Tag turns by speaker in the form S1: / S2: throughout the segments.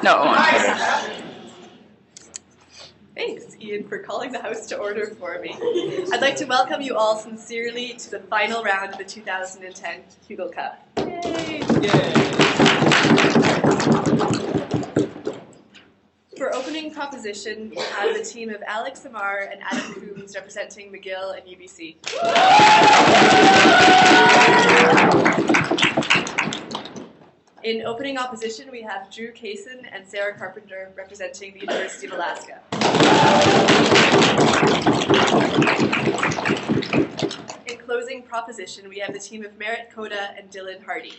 S1: No.
S2: Thanks, Ian, for calling the house to order for me. I'd like to welcome you all sincerely to the final round of the 2010 Hugill Cup. Yay! For opening proposition, we have the team of Alex Amar and Adam Coombs representing McGill and UBC. In opening opposition, we have Drew Cason and Sarah Carpenter representing the University of Alaska. In closing proposition, we have the team of Meritt, Kocdag, and Dylan Hardy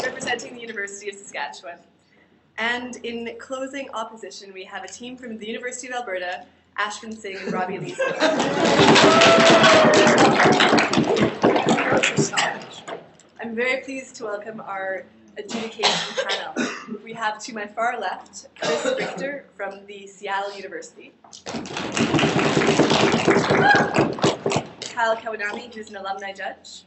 S2: representing the University of Saskatchewan. And in closing opposition, we have a team from the University of Alberta, Ashvin, Singh, and Robbie Lisa. I'm very pleased to welcome our adjudication panel. We have to my far left, Chris Richter from the Seattle University. Kyle Kawanami, who's an alumni judge.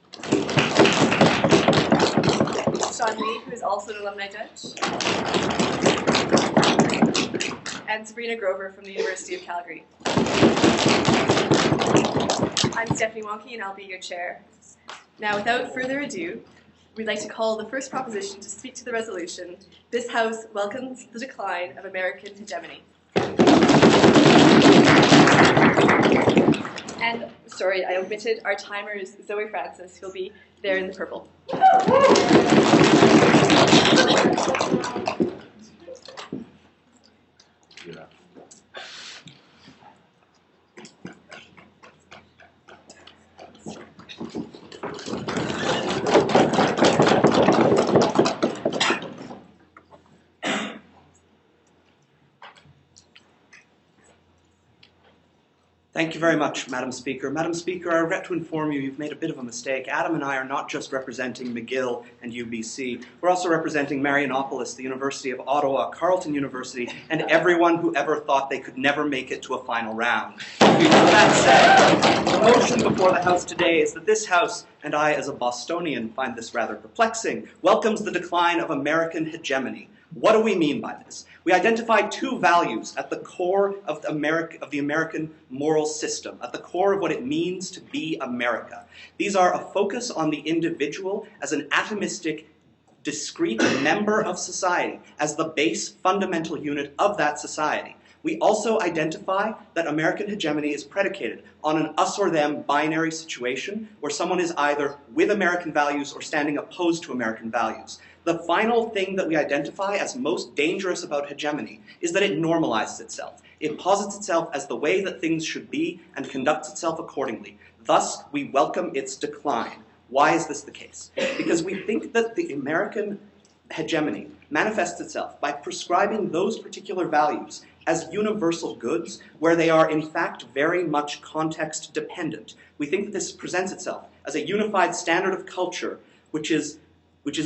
S2: Sean Lee, who is also an alumni judge. And Sabrina Grover from the University of Calgary. I'm Stephanie Wonke, and I'll be your chair. Now, without further ado, we'd like to call the first proposition to speak to the resolution. This House welcomes the decline of American hegemony. And, sorry, I omitted our timer is Zoe Francis, who'll be there in the purple.
S3: Thank you very much, Madam Speaker. Madam Speaker, I regret to inform you you've made a bit of a mistake. Adam and I are not just representing McGill and UBC. We're also representing Marianopolis, the University of Ottawa, Carleton University, and everyone who ever thought they could never make it to a final round. With that said, the motion before the House today is that this House, and I as a Bostonian find this rather perplexing, welcomes the decline of American hegemony. What do we mean by this? We identify two values at the core of the American moral system, at the core of what it means to be America. These are a focus on the individual as an atomistic, discrete member of society, as the base fundamental unit of that society. We also identify that American hegemony is predicated on an us or them binary situation where someone is either with American values or standing opposed to American values. The final thing that we identify as most dangerous about hegemony is that it normalizes itself. It posits itself as the way that things should be and conducts itself accordingly. Thus, we welcome its decline. Why is this the case? Because we think that the American hegemony manifests itself by prescribing those particular values as universal goods where they are in fact very much context dependent. We think that this presents itself as a unified standard of culture which is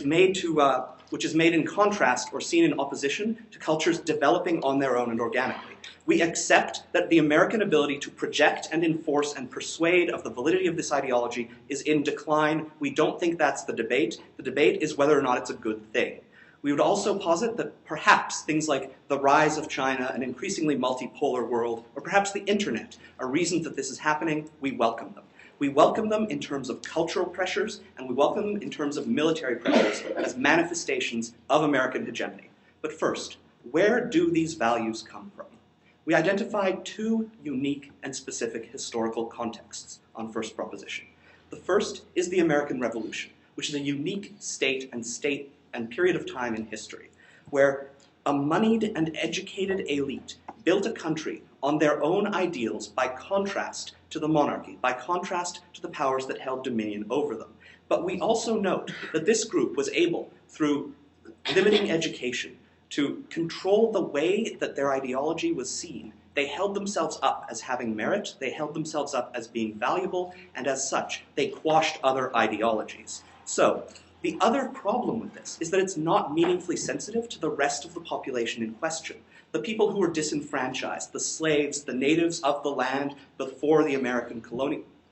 S3: made in contrast or seen in opposition to cultures developing on their own and organically. We accept that the American ability to project and enforce and persuade of the validity of this ideology is in decline. We don't think that's the debate. The debate is whether or not it's a good thing. We would also posit that perhaps things like the rise of China, an increasingly multipolar world, or perhaps the internet are reasons that this is happening. We welcome them. We welcome them in terms of cultural pressures, and we welcome them in terms of military pressures as manifestations of American hegemony. But first, where do these values come from? We identify two unique and specific historical contexts on first proposition. The first is the American Revolution, which is a unique state and period of time in history, where a moneyed and educated elite built a country on their own ideals by contrast to the monarchy, by contrast to the powers that held dominion over them. But we also note that this group was able, through limiting education, to control the way that their ideology was seen. They held themselves up as having merit, they held themselves up as being valuable, and as such, they quashed other ideologies. So, the other problem with this is that it's not meaningfully sensitive to the rest of the population in question. The people who were disenfranchised, the slaves, the natives of the land before the American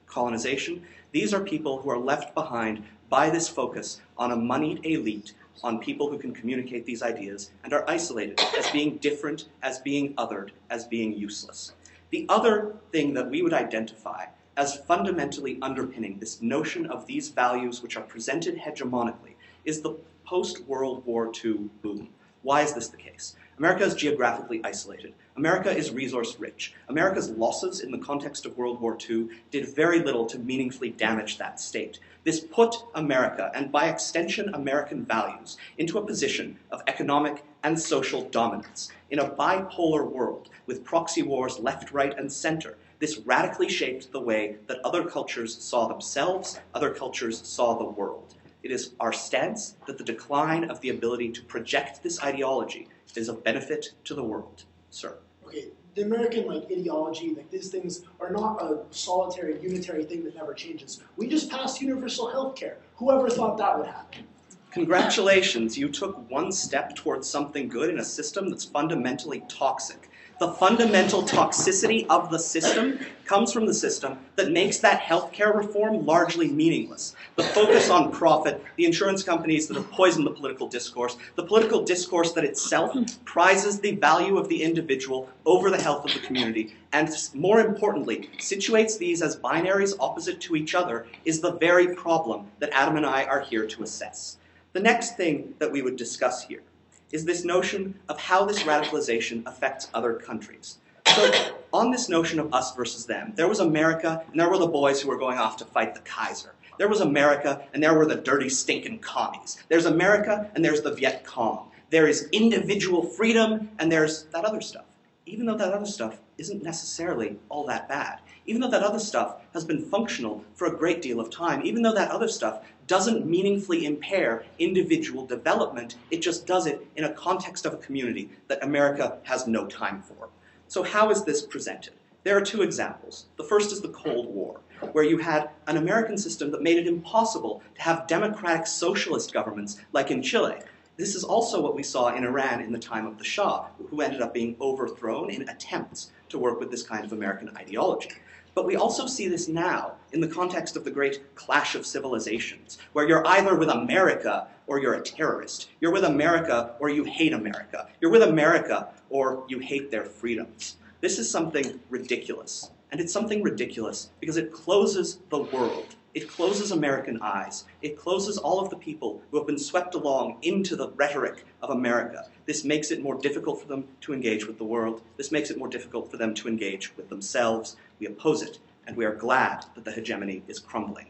S3: colonization, these are people who are left behind by this focus on a moneyed elite, on people who can communicate these ideas and are isolated as being different, as being othered, as being useless. The other thing that we would identify as fundamentally underpinning this notion of these values which are presented hegemonically is the post-World War II boom. Why is this the case? America is geographically isolated. America is resource-rich. America's losses in the context of World War II did very little to meaningfully damage that state. This put America, and by extension American values, into a position of economic and social dominance. In a bipolar world, with proxy wars left, right, and center, this radically shaped the way that other cultures saw themselves, other cultures saw the world. It is our stance that the decline of the ability to project this ideology is of benefit to the world. Sir.
S1: Okay, the American ideology, these things are not a solitary, unitary thing that never changes. We just passed universal health care. Whoever thought that would happen?
S3: Congratulations, you took one step towards something good in a system that's fundamentally toxic. The fundamental toxicity of the system comes from the system that makes that healthcare reform largely meaningless. The focus on profit, the insurance companies that have poisoned the political discourse that itself prizes the value of the individual over the health of the community, and more importantly, situates these as binaries opposite to each other, is the very problem that Adam and I are here to assess. The next thing that we would discuss here is this notion of how this radicalization affects other countries. So on this notion of us versus them, there was America, and there were the boys who were going off to fight the Kaiser. There was America, and there were the dirty, stinking commies. There's America, and there's the Viet Cong. There is individual freedom, and there's that other stuff. Even though that other stuff isn't necessarily all that bad. Even though that other stuff has been functional for a great deal of time. Even though that other stuff doesn't meaningfully impair individual development, it just does it in a context of a community that America has no time for. So how is this presented? There are two examples. The first is the Cold War, where you had an American system that made it impossible to have democratic socialist governments like in Chile. This is also what we saw in Iran in the time of the Shah, who ended up being overthrown in attempts to work with this kind of American ideology. But we also see this now in the context of the great clash of civilizations, where you're either with America or you're a terrorist. You're with America or you hate America. You're with America or you hate their freedoms. This is something ridiculous. And it's something ridiculous because it closes the world. It closes American eyes. It closes all of the people who have been swept along into the rhetoric of America. This makes it more difficult for them to engage with the world. This makes it more difficult for them to engage with themselves. We oppose it, and we are glad that the hegemony is crumbling.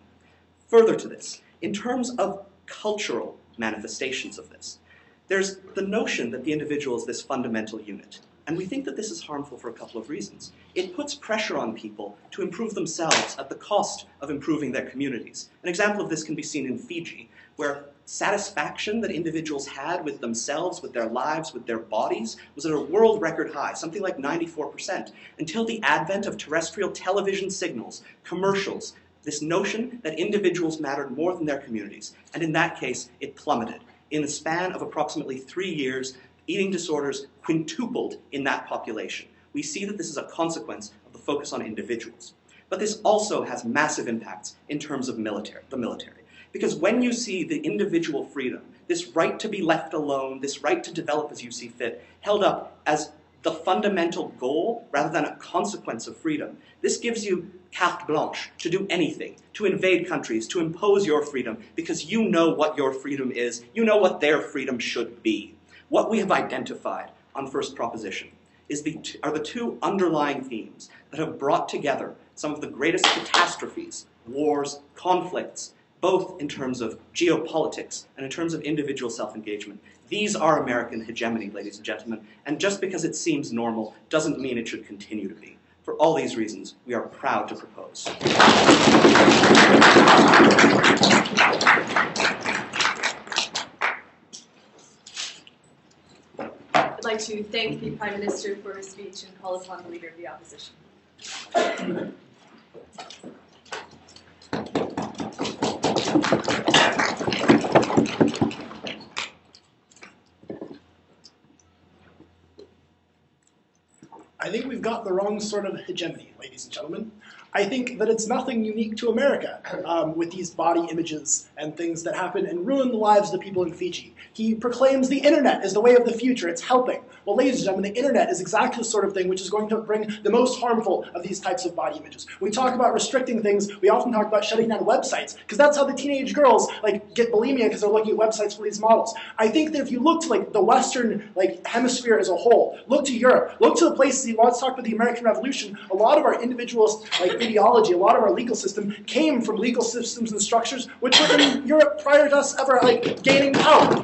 S3: Further to this, in terms of cultural manifestations of this, there's the notion that the individual is this fundamental unit. And we think that this is harmful for a couple of reasons. It puts pressure on people to improve themselves at the cost of improving their communities. An example of this can be seen in Fiji, where satisfaction that individuals had with themselves, with their lives, with their bodies, was at a world record high, something like 94%, until the advent of terrestrial television signals, commercials, this notion that individuals mattered more than their communities. And in that case, it plummeted. In the span of approximately 3 years, eating disorders quintupled in that population. We see that this is a consequence of the focus on individuals. But this also has massive impacts in terms of the military. Because when you see the individual freedom, this right to be left alone, this right to develop as you see fit, held up as the fundamental goal rather than a consequence of freedom, this gives you carte blanche to do anything, to invade countries, to impose your freedom, because you know what your freedom is, you know what their freedom should be. What we have identified on first proposition are the two underlying themes that have brought together some of the greatest catastrophes, wars, conflicts, both in terms of geopolitics and in terms of individual self-engagement. These are American hegemony, ladies and gentlemen, and just because it seems normal doesn't mean it should continue to be. For all these reasons, we are proud to propose.
S2: I'd like to thank the Prime Minister for his speech and call upon the Leader of the Opposition.
S1: I think we've got the wrong sort of hegemony, ladies and gentlemen. I think that it's nothing unique to America with these body images and things that happen and ruin the lives of the people in Fiji. He proclaims the internet is the way of the future. It's helping. Well, ladies and gentlemen, the internet is exactly the sort of thing which is going to bring the most harmful of these types of body images. When we talk about restricting things, we often talk about shutting down websites, because that's how the teenage girls get bulimia, because they're looking at websites for these models. I think that if you look to the Western hemisphere as a whole, look to Europe, look to the places he wants to talk about the American Revolution, a lot of our individualist ideology, a lot of our legal system came from legal systems and structures which were in Europe prior to us ever gaining power.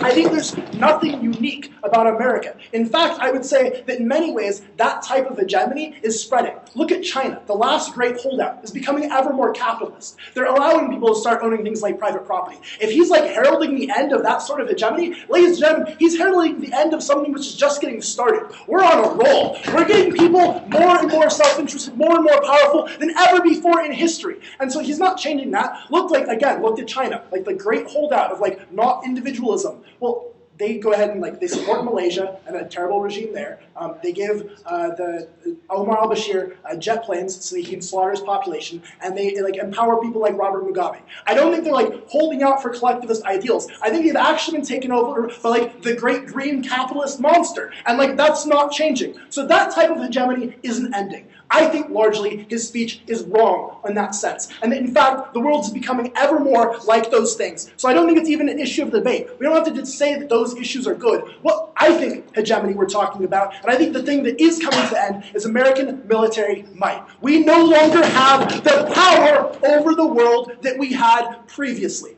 S1: I think there's nothing unique about America. In fact, I would say that in many ways, that type of hegemony is spreading. Look at China. The last great holdout is becoming ever more capitalist. They're allowing people to start owning things like private property. If he's heralding the end of that sort of hegemony, ladies and gentlemen, he's heralding the end of something which is just getting started. We're on a roll. We're getting people more and more self-interested, more and more powerful than ever before in history. And so he's not changing that. Look at China, the great holdout of not individualism. Well, they go ahead and they support Malaysia and a terrible regime there. They give the Omar al-Bashir jet planes so he can slaughter his population, and they empower people like Robert Mugabe. I don't think they're holding out for collectivist ideals. I think they've actually been taken over by the great green capitalist monster, and that's not changing. So that type of hegemony isn't ending. I think largely his speech is wrong in that sense. And that in fact, the world is becoming ever more like those things. So I don't think it's even an issue of debate. We don't have to say that those issues are good. What I think hegemony we're talking about, and I think the thing that is coming to the end, is American military might. We no longer have the power over the world that we had previously.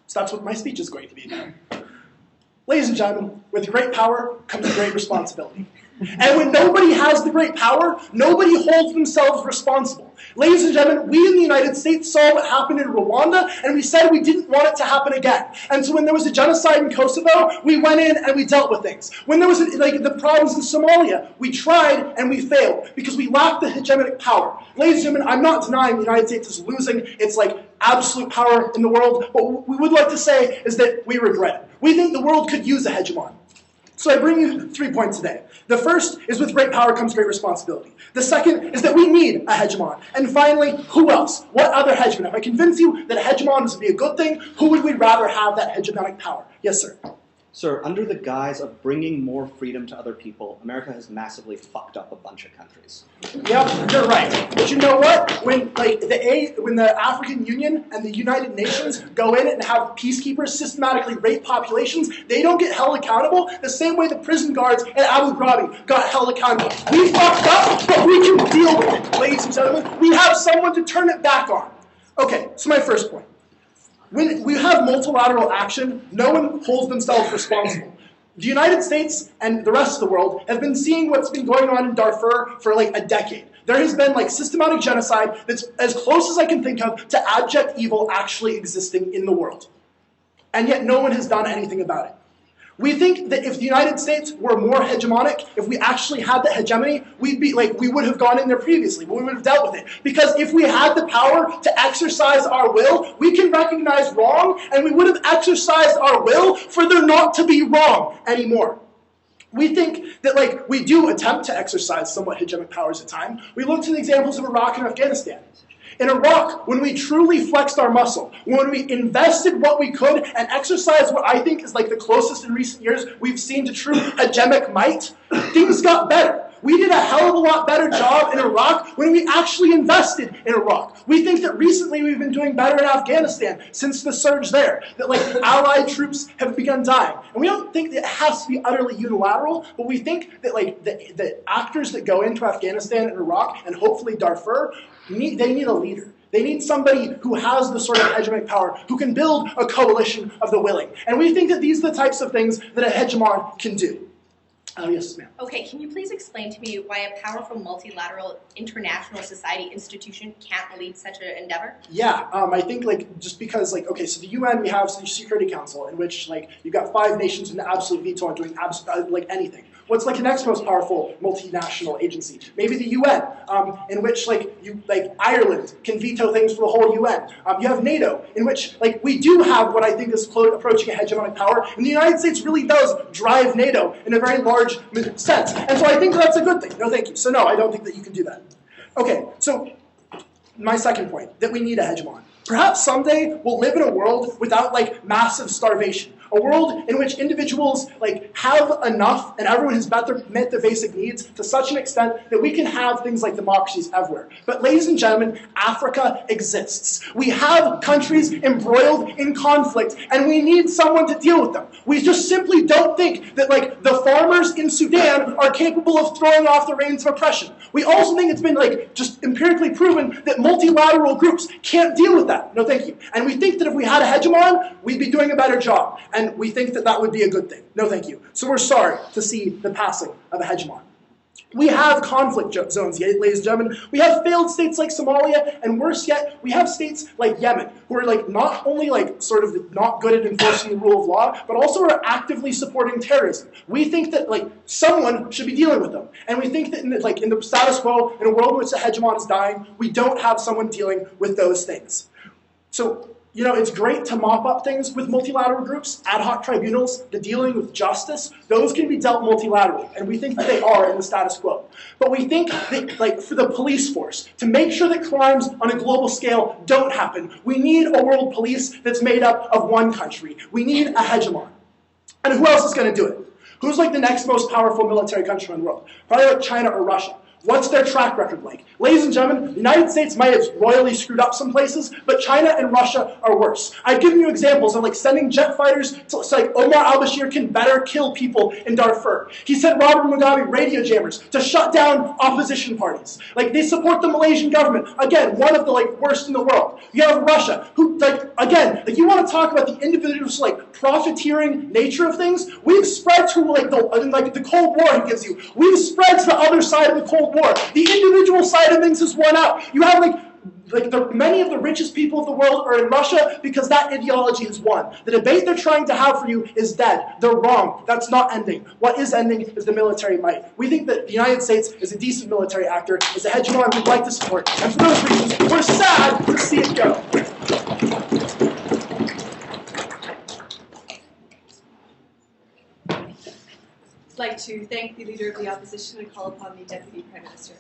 S1: So that's what my speech is going to be about. Ladies and gentlemen, with great power comes great responsibility. And when nobody has the great power, nobody holds themselves responsible. Ladies and gentlemen, we in the United States saw what happened in Rwanda, and we said we didn't want it to happen again. And so when there was a genocide in Kosovo, we went in and we dealt with things. When there was the problems in Somalia, we tried and we failed because we lacked the hegemonic power. Ladies and gentlemen, I'm not denying the United States is losing its absolute power in the world. What we would like to say is that we regret it. We think the world could use a hegemon. So I bring you 3 points today. The first is with great power comes great responsibility. The second is that we need a hegemon. And finally, who else? What other hegemon? If I convince you that a hegemon would be a good thing, who would we rather have that hegemonic power? Yes, sir.
S3: Sir, under the guise of bringing more freedom to other people, America has massively fucked up a bunch of countries.
S1: Yep, you're right. But you know what? When the African Union and the United Nations go in and have peacekeepers systematically rape populations, they don't get held accountable the same way the prison guards at Abu Ghraib got held accountable. We fucked up, but we can deal with it, ladies and gentlemen. We have someone to turn it back on. Okay, so my first point. When we have multilateral action, no one holds themselves responsible. The United States and the rest of the world have been seeing what's been going on in Darfur for a decade. There has been systematic genocide that's as close as I can think of to abject evil actually existing in the world. And yet no one has done anything about it. We think that if the United States were more hegemonic, if we actually had that hegemony, we would have gone in there previously, but we would have dealt with it. Because if we had the power to exercise our will, we can recognize wrong, and we would have exercised our will for there not to be wrong anymore. We think that we do attempt to exercise somewhat hegemonic powers at times. We look to the examples of Iraq and Afghanistan. In Iraq, when we truly flexed our muscle, when we invested what we could and exercised what I think is the closest in recent years we've seen to true hegemonic might, things got better. We did a hell of a lot better job in Iraq when we actually invested in Iraq. We think that recently we've been doing better in Afghanistan since the surge there, that allied troops have begun dying. And we don't think that it has to be utterly unilateral, but we think that the actors that go into Afghanistan and Iraq and hopefully Darfur, they need a leader. They need somebody who has the sort of hegemonic power, who can build a coalition of the willing. And we think that these are the types of things that a hegemon can do. Yes, ma'am.
S4: Okay, can you please explain to me why a powerful multilateral international society institution can't lead such an endeavor?
S1: Yeah, I think just because okay, so the UN, we have the Security Council in which you've got 5 nations with an absolute veto on doing anything. What's the next most powerful multinational agency? Maybe the UN, in which Ireland can veto things for the whole UN. You have NATO, in which we do have what I think is approaching a hegemonic power, and the United States really does drive NATO in a very large sense. And so I think that's a good thing. No, thank you. So no, I don't think that you can do that. Okay, so my second point, that we need a hegemon. Perhaps someday we'll live in a world without like massive starvation. A world in which individuals like have enough and everyone has met their basic needs to such an extent that we can have things like democracies everywhere. But ladies and gentlemen, Africa exists. We have countries embroiled in conflict and we need someone to deal with them. We just simply don't think that like the farmers in Sudan are capable of throwing off the reins of oppression. We also think it's been like just empirically proven that multilateral groups can't deal with that. No thank you. And we think that if we had a hegemon, we'd be doing a better job. And we think that that would be a good thing. No thank you. So we're sorry to see the passing of a hegemon. We have conflict zones, ladies and gentlemen. We have failed states like Somalia, and worse yet, we have states like Yemen, who are like not only like sort of not good at enforcing the rule of law, but also are actively supporting terrorism. We think that like someone should be dealing with them, and we think that in the status quo, in a world in which the hegemon is dying, we don't have someone dealing with those things. So, you know, it's great to mop up things with multilateral groups, ad hoc tribunals, the dealing with justice. Those can be dealt multilaterally, and we think that they are in the status quo. But we think that, like, for the police force, to make sure that crimes on a global scale don't happen, we need a world police that's made up of one country. We need a hegemon. And who else is going to do it? Who's like the next most powerful military country in the world? Probably like China or Russia. What's their track record like? Ladies and gentlemen, the United States might have royally screwed up some places, but China and Russia are worse. I've given you examples of like sending jet fighters to like Omar al-Bashir can better kill people in Darfur. He sent Robert Mugabe radio jammers to shut down opposition parties. Like they support the Malaysian government. Again, one of the like worst in the world. You have Russia, who like again, like you want to talk about the individual's like profiteering nature of things. We've spread to like the Cold War he gives you. We've spread to the other side of the Cold War. The individual side of things has won out. You have many of the richest people of the world are in Russia because that ideology has won. The debate they're trying to have for you is dead. They're wrong. That's not ending. What is ending is the military might. We think that the United States is a decent military actor, is a hegemon we'd like to support. And for those reasons, we're sad to see it go.
S2: I'd like to thank the Leader of the Opposition and call upon the Deputy Prime Minister.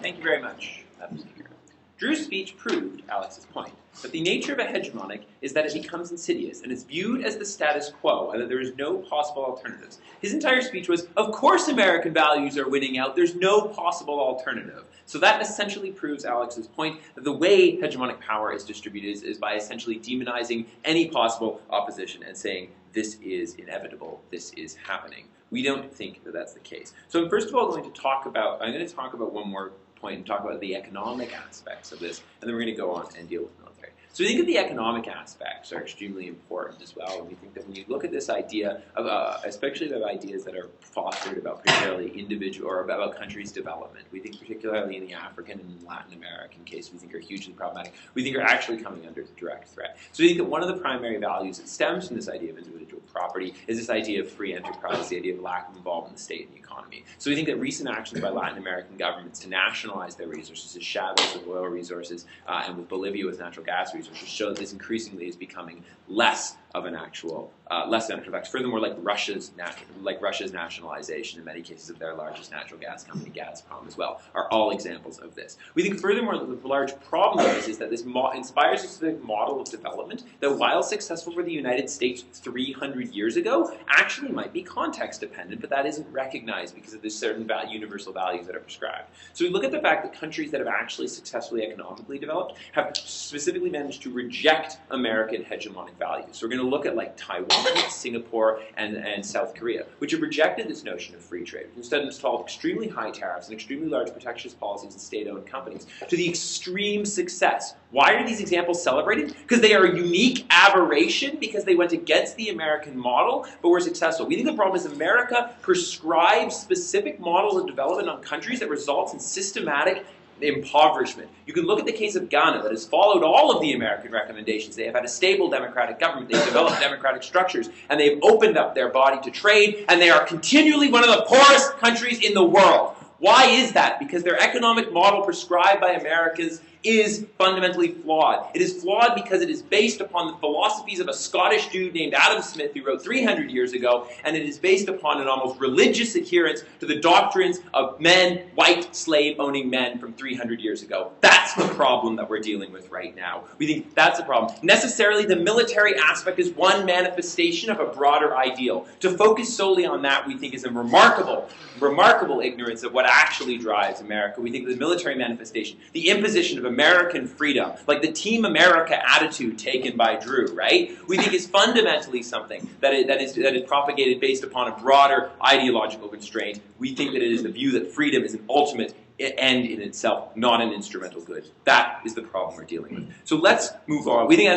S5: Thank you very much, Madam Speaker. Drew's speech proved Alex's point, that the nature of a hegemonic is that it becomes insidious and is viewed as the status quo and that there is no possible alternatives. His entire speech was, of course American values are winning out, there's no possible alternative. So that essentially proves Alex's point that the way hegemonic power is distributed is by essentially demonizing any possible opposition and saying this is inevitable, this is happening. We don't think that that's the case. So I'm first of all going to talk about, one more point and talk about the economic aspects of this, and then we're going to go on and deal with military. So we think that the economic aspects are extremely important as well, and we think that when you look at this idea of, especially the ideas that are fostered about particularly individual or about countries' development, we think particularly in the African and Latin American case, we think are hugely problematic. We think are actually coming under direct threat. So we think that one of the primary values that stems from this idea of individual property is this idea of free enterprise, the idea of lack of involvement in the state and the economy. So we think that recent actions by Latin American governments to nationalize their resources, as Chavez with oil resources and with Bolivia with natural gas resources, show that this increasingly is becoming less of an actual effect. Furthermore, like Russia's nationalization in many cases of their largest natural gas company, Gazprom, as well, are all examples of this. We think furthermore that the large problem is that this inspires a specific model of development that, while successful for the United States 300 years ago, actually might be context dependent, but that isn't recognized because of the certain universal values that are prescribed. So we look at the fact that countries that have actually successfully economically developed have specifically managed to reject American hegemonic values. So we're going to look at like Taiwan, Singapore, and South Korea, which have rejected this notion of free trade. Instead, installed extremely high tariffs and extremely large protectionist policies in state-owned companies to the extreme success. Why are these examples celebrated? Because they are a unique aberration, because they went against the American model, but were successful. We think the problem is America prescribes specific models of development on countries that results in systematic impoverishment. You can look at the case of Ghana that has followed all of the American recommendations. They have had a stable democratic government, they've developed democratic structures, and they've opened up their body to trade, and they are continually one of the poorest countries in the world. Why is that? Because their economic model prescribed by Americans is fundamentally flawed. It is flawed because it is based upon the philosophies of a Scottish dude named Adam Smith who wrote 300 years ago, and it is based upon an almost religious adherence to the doctrines of men, white, slave-owning men from 300 years ago. That's the problem that we're dealing with right now. We think that's a problem. Necessarily, the military aspect is one manifestation of a broader ideal. To focus solely on that, we think, is a remarkable ignorance of what actually drives America. We think the military manifestation, the imposition of American freedom, like the Team America attitude taken by Drew, right? We think is fundamentally something that is propagated based upon a broader ideological constraint. We think that it is the view that freedom is an ultimate end in itself, not an instrumental good. That is the problem we're dealing with. So let's move on. We think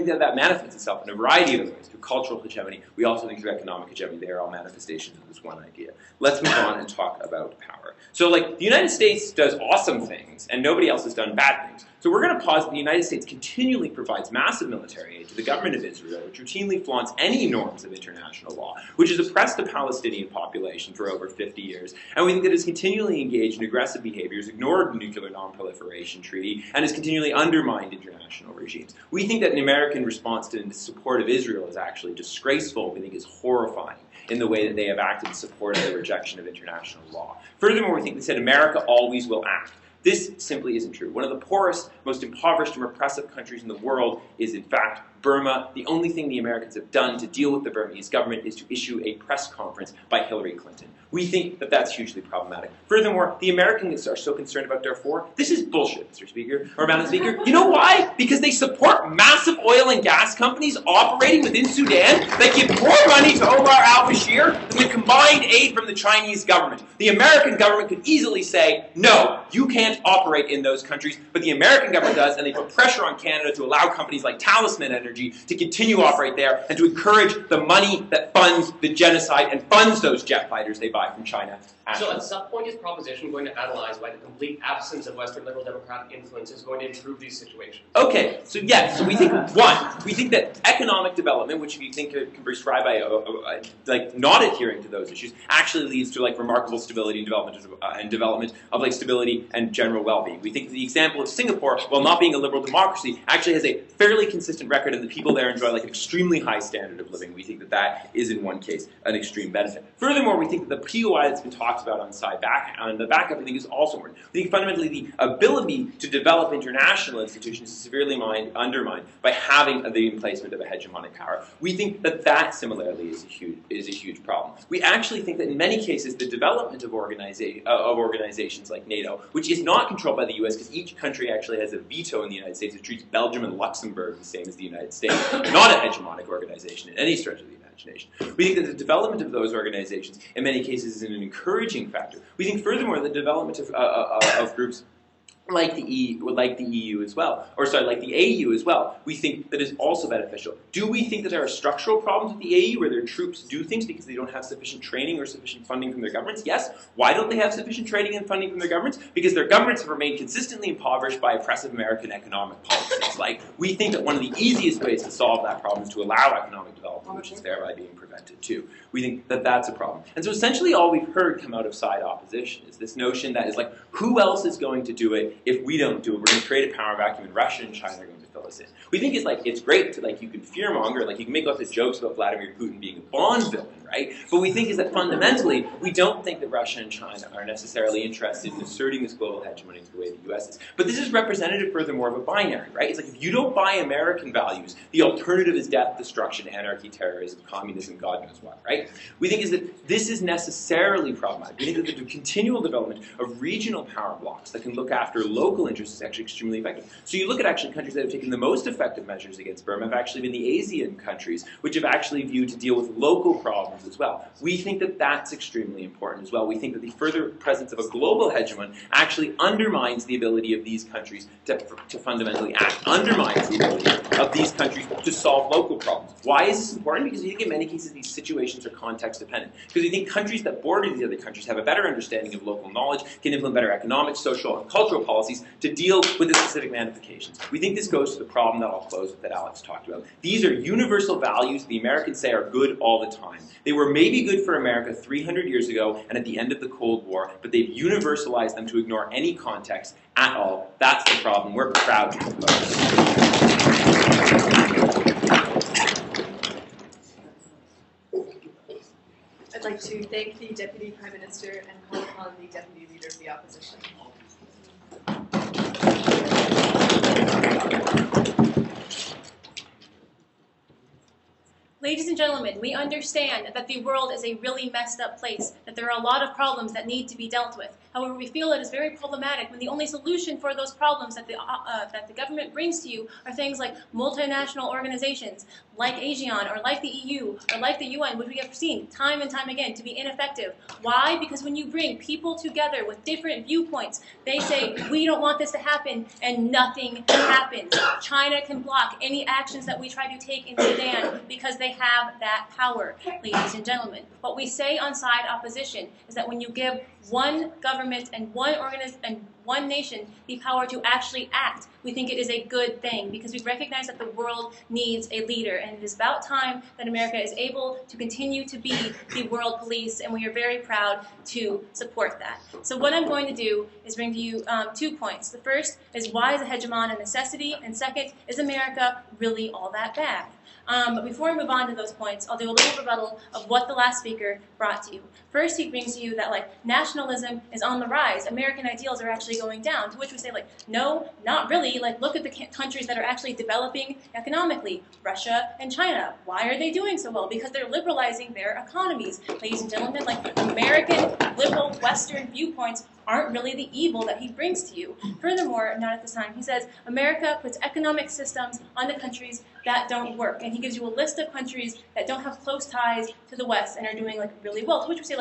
S5: that manifests itself in a variety of ways, through cultural hegemony. We also think through economic hegemony. They are all manifestations of this one idea. Let's move on and talk about power. So, like, the United States does awesome things, and nobody else has done bad things. So we're going to posit the United States continually provides massive military aid to the government of Israel, which routinely flaunts any norms of international law, which has oppressed the Palestinian population for over 50 years, and we think that it's continually engaged in aggressive behaviors, ignored the Nuclear Non-Proliferation Treaty, and has continually undermined international regimes. We think that an American response to support of Israel is actually disgraceful. We think is horrifying in the way that they have acted in support of the rejection of international law. Furthermore, we think they said America always will act. This simply isn't true. One of the poorest, most impoverished and repressive countries in the world is, in fact, Burma. The only thing the Americans have done to deal with the Burmese government is to issue a press conference by Hillary Clinton. We think that that's hugely problematic. Furthermore, the Americans are so concerned about Darfur. This is bullshit, Mr. Speaker, or Madam Speaker. You know why? Because they support massive oil and gas companies operating within Sudan that give more money to Omar al-Bashir than the combined aid from the Chinese government. The American government could easily say, no, you can't operate in those countries, but the American government does, and they put pressure on Canada to allow companies like Talisman Energy to continue to operate there and to encourage the money that funds the genocide and funds those jet fighters they buy from China.
S6: So at some point is proposition going to analyze why the complete absence of Western liberal democratic influence is going to improve these situations?
S5: Okay, so yes, so we think, we think that economic development, which we think can be prescribed by like not adhering to those issues, actually leads to like remarkable stability and development of like stability and general well-being. We think the example of Singapore, while not being a liberal democracy, actually has a fairly consistent record, and the people there enjoy like an extremely high standard of living. We think that that is in one case an extreme benefit. Furthermore, we think that the POI that's been talked about on the backup, I think, is also important. We think fundamentally the ability to develop international institutions is severely undermined by having the emplacement of a hegemonic power. We think that that similarly is a huge problem. We actually think that in many cases the development of organizations like NATO, which is not controlled by the U.S. because each country actually has a veto in the United States, it treats Belgium and Luxembourg the same as the United States, not a hegemonic organization in any stretch of the imagination. We think that the development of those organizations in many cases is an encouraging factor. We think furthermore the development of groups like the EU as well, or sorry, like the AU as well, we think that is also beneficial. Do we think that there are structural problems with the AU where their troops do things because they don't have sufficient training or sufficient funding from their governments? Yes. Why don't they have sufficient training and funding from their governments? Because their governments have remained consistently impoverished by oppressive American economic policies. Like, we think that one of the easiest ways to solve that problem is to allow economic development, which is thereby being prevented too. We think that that's a problem. And so essentially all we've heard come out of side opposition is this notion that is like, who else is going to do it if we don't do it? We're going to create a power vacuum, and Russia and China are going to fill us in. We think it's great to, like, you can fearmonger, like you can make lots of jokes about Vladimir Putin being a Bond villain, right? But we think is that fundamentally, we don't think that Russia and China are necessarily interested in asserting this global hegemony the way the U.S. is. But this is representative, furthermore, of a binary, right? It's like if you don't buy American values, the alternative is death, destruction, anarchy, terrorism, communism, God knows what, right? We think is that this is necessarily problematic. We think that the continual development of regional power blocks that can look after local interests is actually extremely effective. So you look at actually countries that have taken the most effective measures against Burma have actually been the ASEAN countries, which have actually viewed to deal with local problems as well. We think that that's extremely important as well. We think that the further presence of a global hegemon actually undermines the ability of these countries to fundamentally act, undermines the ability of these countries to solve local problems. Why is this important? Because we think in many cases these situations are context dependent. Because we think countries that border these other countries have a better understanding of local knowledge, can implement better economic, social, and cultural policies to deal with the specific manifestations. We think this goes goes to the problem that I'll close with that Alex talked about. These are universal values the Americans say are good all the time. They were maybe good for America 300 years ago and at the end of the Cold War, but they've universalized them to ignore any context at all. That's the problem. We're proud to propose.
S2: I'd like to thank the Deputy Prime Minister and call upon the Deputy Leader of the Opposition.
S7: Ladies and gentlemen, we understand that the world is a really messed up place, that there are a lot of problems that need to be dealt with. However, we feel it is very problematic when the only solution for those problems that the government brings to you are things like multinational organizations, like ASEAN, or like the EU, or like the UN, which we have seen time and time again to be ineffective. Why? Because when you bring people together with different viewpoints, they say, we don't want this to happen, and nothing happens. China can block any actions that we try to take in Sudan because they have that power, ladies and gentlemen. What we say on side opposition is that when you give one government and one nation the power to actually act, we think it is a good thing because we recognize that the world needs a leader, and it is about time that America is able to continue to be the world police, and we are very proud to support that. So what I'm going to do is bring to you 2 points. The first is, why is a hegemon a necessity? And second, is America really all that bad? But before I move on to those points, I'll do a little rebuttal of what the last speaker brought to you. First, he brings to you that, nationalism is on the rise. American ideals are actually going down, to which we say, no, not really. Look at the countries that are actually developing economically. Russia and China. Why are they doing so well? Because they're liberalizing their economies. Ladies and gentlemen, American liberal Western viewpoints aren't really the evil that he brings to you. Furthermore, not at this time, he says America puts economic systems on the countries that don't work. And he gives you a list of countries that don't have close ties to the West and are doing really well. To which we say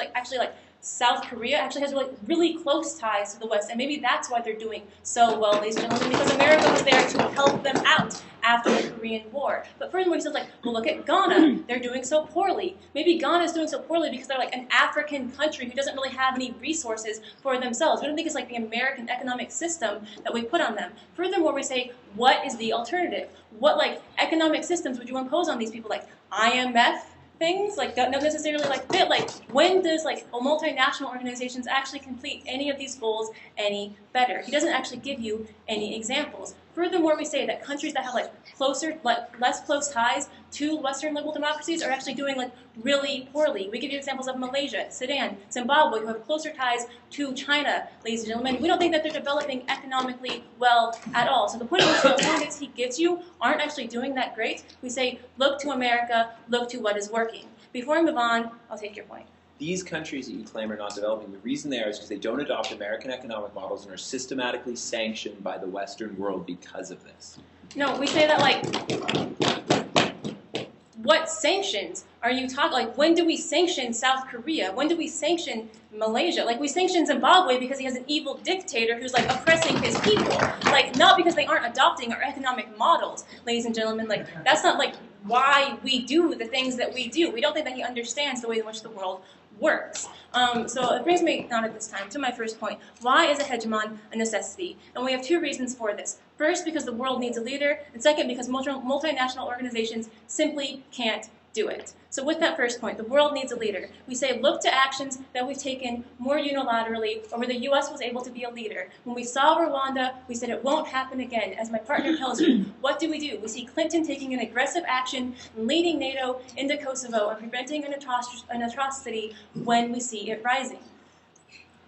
S7: South Korea actually has really close ties to the West, and maybe that's why they're doing so well, ladies and gentlemen, because America was there to help them out after the Korean War. But furthermore, he says, well, look at Ghana. They're doing so poorly. Maybe Ghana's doing so poorly because they're an African country who doesn't really have any resources for themselves. We don't think it's the American economic system that we put on them. Furthermore, we say, what is the alternative? What economic systems would you impose on these people? IMF? Things don't necessarily fit. When does multinational organizations actually complete any of these goals any better? He doesn't actually give you any examples. Furthermore, we say that countries that have less close ties to Western liberal democracies are actually doing really poorly. We give you examples of Malaysia, Sudan, Zimbabwe, who have closer ties to China, ladies and gentlemen. We don't think that they're developing economically well at all. So the point is, the alternatives he gives you aren't actually doing that great. We say, look to America, look to what is working. Before I move on, I'll take your point.
S5: These countries that you claim are not developing, the reason they are is because they don't adopt American economic models and are systematically sanctioned by the Western world because of this.
S7: No, we say that what sanctions are you talking? When do we sanction South Korea? When do we sanction Malaysia? We sanction Zimbabwe because he has an evil dictator who's oppressing his people. Not because they aren't adopting our economic models, ladies and gentlemen. That's not why we do the things that we do. We don't think that he understands the way in which the world works. So it brings me, not at this time, to my first point. Why is a hegemon a necessity? And we have 2 reasons for this. First, because the world needs a leader, and second, because multinational organizations simply can't do it. So with that first point, the world needs a leader. We say look to actions that we've taken more unilaterally, or where the U.S. was able to be a leader. When we saw Rwanda, we said it won't happen again. As my partner tells you, what do? We see Clinton taking an aggressive action, leading NATO into Kosovo, and preventing an atrocity when we see it rising.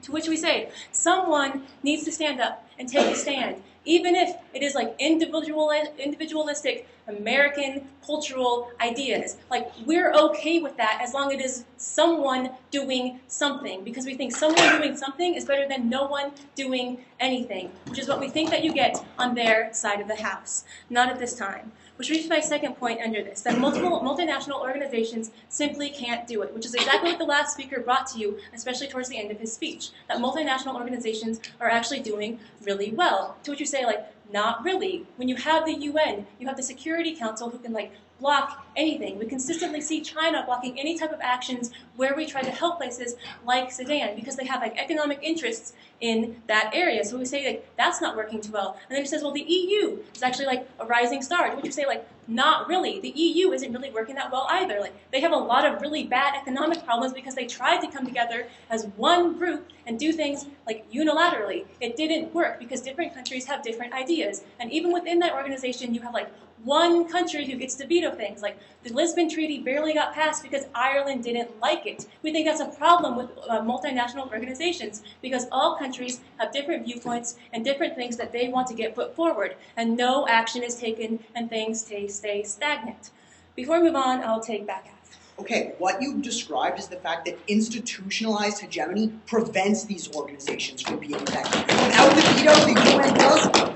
S7: To which we say, someone needs to stand up and take a stand, even if it is individualistic American cultural ideas. We're okay with that as long as it is someone doing something, because we think someone doing something is better than no one doing anything, which is what we think that you get on their side of the house. Not at this time. Which reaches my second point under this, that multinational organizations simply can't do it, which is exactly what the last speaker brought to you, especially towards the end of his speech, that multinational organizations are actually doing really well. To which you say, not really. When you have the UN, you have the Security Council who can block anything. We consistently see China blocking any type of actions where we try to help places like Sudan because they have like economic interests in that area. So we say like that's not working too well. And then he says, well, the EU is actually like a rising star. Which you say like not really. The EU isn't really working that well either. Like they have a lot of really bad economic problems because they tried to come together as one group and do things like unilaterally. It didn't work because different countries have different ideas. And even within that organization, you have like one country who gets to veto things. Like the Lisbon Treaty barely got passed because Ireland didn't like it. We think that's a problem with multinational organizations because all countries have different viewpoints and different things that they want to get put forward, and no action is taken and things stay stagnant. Before we move on, I'll take back half.
S8: Okay, what you've described is the fact that institutionalized hegemony prevents these organizations from being effective. Without the veto, the UN does.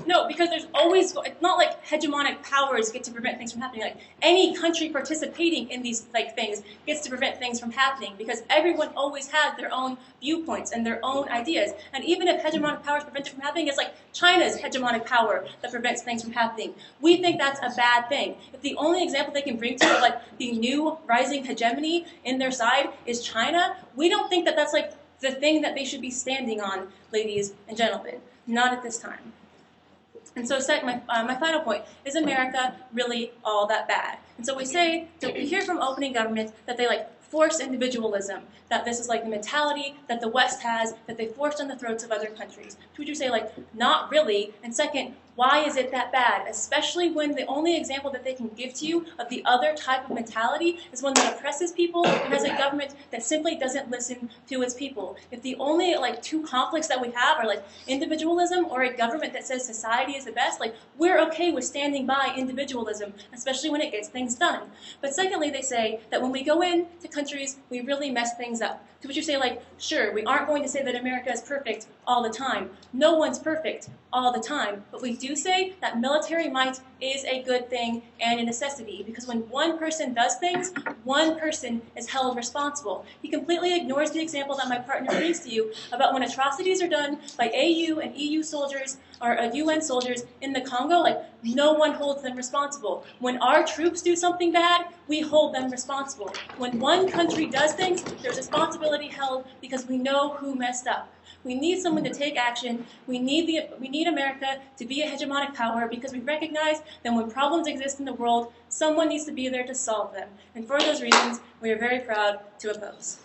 S7: No, because there's always, it's not like hegemonic powers get to prevent things from happening. Like any country participating in these like things gets to prevent things from happening because everyone always had their own viewpoints and their own ideas. And even if hegemonic powers prevent it from happening, it's like China's hegemonic power that prevents things from happening. We think that's a bad thing. If the only example they can bring to of like the new rising hegemony in their side is China, we don't think that that's like the thing that they should be standing on, ladies and gentlemen. Not at this time. And so my final point, is America really all that bad? And so we say, that we hear from opening governments that they like force individualism, that this is like the mentality that the West has, that they forced on the throats of other countries. So would you say like, not really? And second, why is it that bad? Especially when the only example that they can give to you of the other type of mentality is one that oppresses people and has a government that simply doesn't listen to its people. If the only like two conflicts that we have are like individualism or a government that says society is the best, like we're okay with standing by individualism, especially when it gets things done. But secondly, they say that when we go into countries, we really mess things up. To which you say like, sure, we aren't going to say that America is perfect all the time. No one's perfect all the time. But we do say that military might is a good thing and a necessity because when one person does things, one person is held responsible. He completely ignores the example that my partner brings to you about when atrocities are done by AU and EU soldiers or UN soldiers in the Congo, like no one holds them responsible. When our troops do something bad, we hold them responsible. When one country does things, there's responsibility held because we know who messed up. We need someone to take action. We need America to be a hegemonic power because we recognize that when problems exist in the world, someone needs to be there to solve them. And for those reasons, we are very proud to oppose.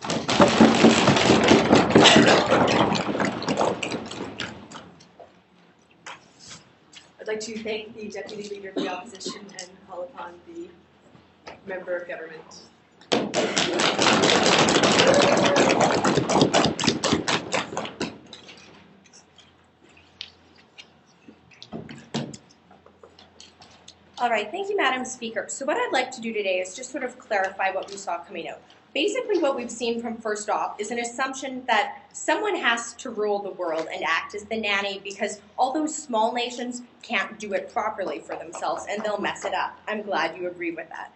S2: I'd like to thank the Deputy Leader of the Opposition and call upon the Member of Government.
S4: All right, thank you, Madam Speaker. So what I'd like to do today is just sort of clarify what we saw coming out. Basically, what we've seen from first off is an assumption that someone has to rule the world and act as the nanny because all those small nations can't do it properly for themselves and they'll mess it up. I'm glad you agree with that.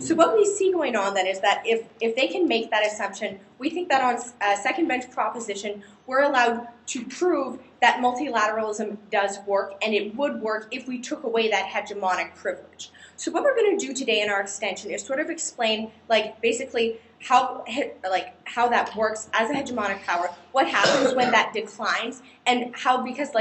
S4: So what we see going on then is that if they can make that assumption, we think that on a second bench proposition, we're allowed to prove that multilateralism does work and it would work if we took away that hegemonic privilege. So what we're going to do today in our extension is sort of explain, like, basically how that works as a hegemonic power, what happens when that declines, and how, because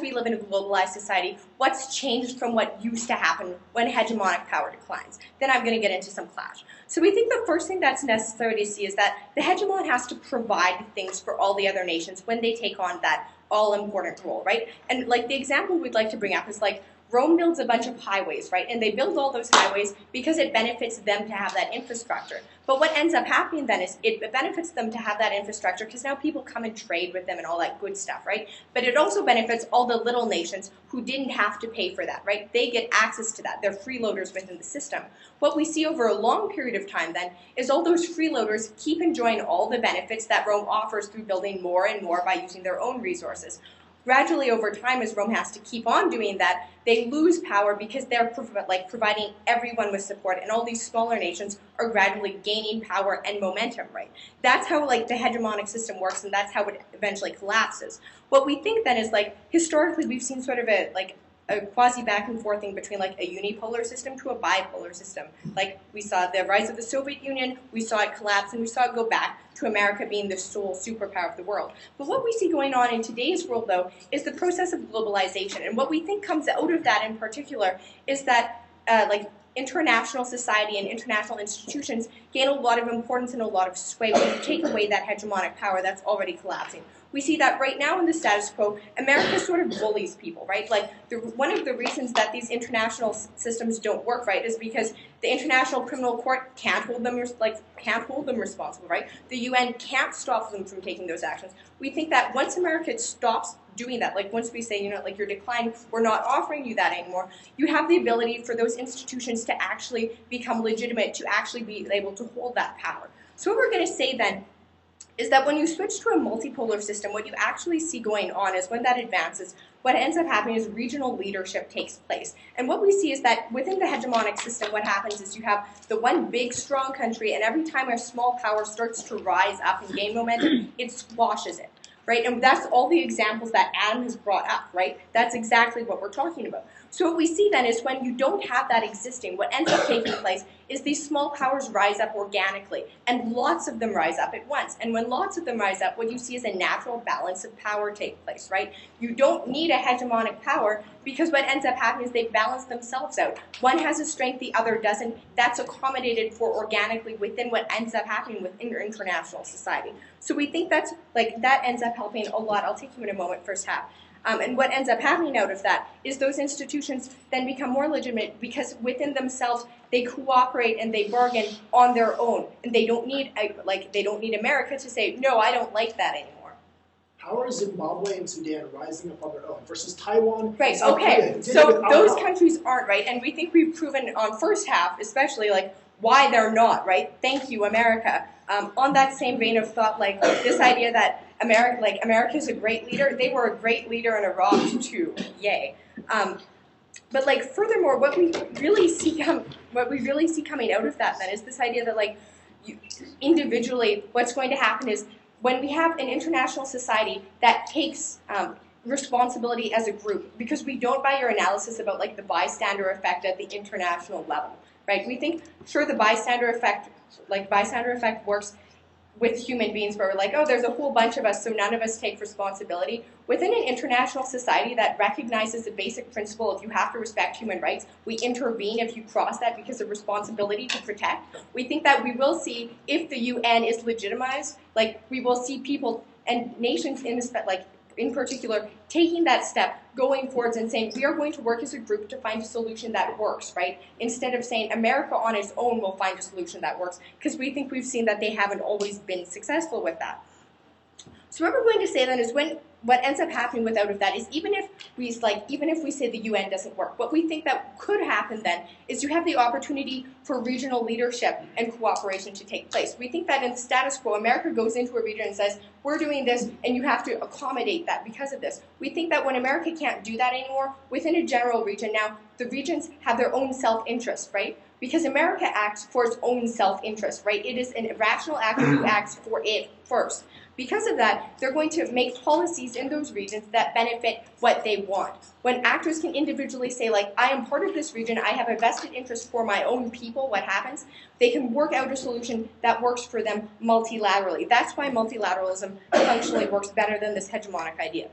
S4: we live in a globalized society, what's changed from what used to happen when hegemonic power declines. Then I'm going to get into some clash. So we think the first thing that's necessary to see is that the hegemon has to provide things for all the other nations when they take on that all-important role, right? And like the example we'd like to bring up is like Rome builds a bunch of highways, right? And they build all those highways because it benefits them to have that infrastructure. But what ends up happening then is it benefits them to have that infrastructure because now people come and trade with them and all that good stuff, right? But it also benefits all the little nations who didn't have to pay for that, right? They get access to that. They're freeloaders within the system. What we see over a long period of time then is all those freeloaders keep enjoying all the benefits that Rome offers through building more and more by using their own resources. Gradually over time, as Rome has to keep on doing that, they lose power because they're providing everyone with support, and all these smaller nations are gradually gaining power and momentum, right? That's how the hegemonic system works, and that's how it eventually collapses. What we think then is historically we've seen sort of a a quasi back and forthing between like a unipolar system to a bipolar system. Like we saw the rise of the Soviet Union, we saw it collapse, and we saw it go back to America being the sole superpower of the world. But what we see going on in today's world, though, is the process of globalization. And what we think comes out of that in particular is that like international society and international institutions gain a lot of importance and a lot of sway when you take away that hegemonic power that's already collapsing. We see that right now in the status quo, America sort of bullies people, right? Like one of the reasons that these international systems don't work, right, is because the International Criminal Court can't hold them responsible, right? The UN can't stop them from taking those actions. We think that once America stops doing that, like once we say, you know, like your decline, we're not offering you that anymore, you have the ability for those institutions to actually become legitimate, to actually be able to hold that power. So what we're going to say then is that when you switch to a multipolar system, what you actually see going on is when that advances, what ends up happening is regional leadership takes place. And what we see is that within the hegemonic system, what happens is you have the one big, strong country, and every time a small power starts to rise up and gain momentum, it squashes it, right? And that's all the examples that Adam has brought up, right? That's exactly what we're talking about. So what we see then is when you don't have that existing, what ends up taking place is these small powers rise up organically, and lots of them rise up at once. And when lots of them rise up, what you see is a natural balance of power take place, right? You don't need a hegemonic power because what ends up happening is they balance themselves out. One has a strength, the other doesn't. That's accommodated for organically within what ends up happening within your international society. So we think that's like that ends up helping a lot. I'll take you in a moment, first half. And what ends up happening out of that is those institutions then become more legitimate because within themselves they cooperate and they bargain on their own, and they don't need America to say no, I don't like that anymore.
S1: How are Zimbabwe and Sudan rising up on their own versus Taiwan?
S4: Right.
S1: And South
S4: Okay.
S1: Korea,
S4: So those countries aren't, right, and we think we've proven on first half, especially like why they're not, right. Thank you, America. On that same vein of thought, like this idea that America's a great leader. They were a great leader in Iraq too. Yay. But like furthermore, what we really see coming out of that then is this idea that like individually, what's going to happen is when we have an international society that takes responsibility as a group, because we don't buy your analysis about like the bystander effect at the international level, right? We think sure the bystander effect works with human beings where we're like, oh, there's a whole bunch of us, so none of us take responsibility. Within an international society that recognizes the basic principle of you have to respect human rights, we intervene if you cross that because of responsibility to protect. We think that we will see, if the UN is legitimized, like we will see people and nations in particular, taking that step, going forwards and saying, we are going to work as a group to find a solution that works, right? Instead of saying, America on its own will find a solution that works, because we think we've seen that they haven't always been successful with that. So what we're going to say then is what ends up happening without of that is even if we say the UN doesn't work, what we think that could happen then is you have the opportunity for regional leadership and cooperation to take place. We think that in the status quo, America goes into a region and says, we're doing this and you have to accommodate that because of this. We think that when America can't do that anymore, within a general region now, the regions have their own self-interest, right? Because America acts for its own self-interest, right? It is an irrational actor who acts for it first. Because of that, they're going to make policies in those regions that benefit what they want. When actors can individually say, like, I am part of this region, I have a vested interest for my own people, what happens? They can work out a solution that works for them multilaterally. That's why multilateralism functionally works better than this hegemonic idea.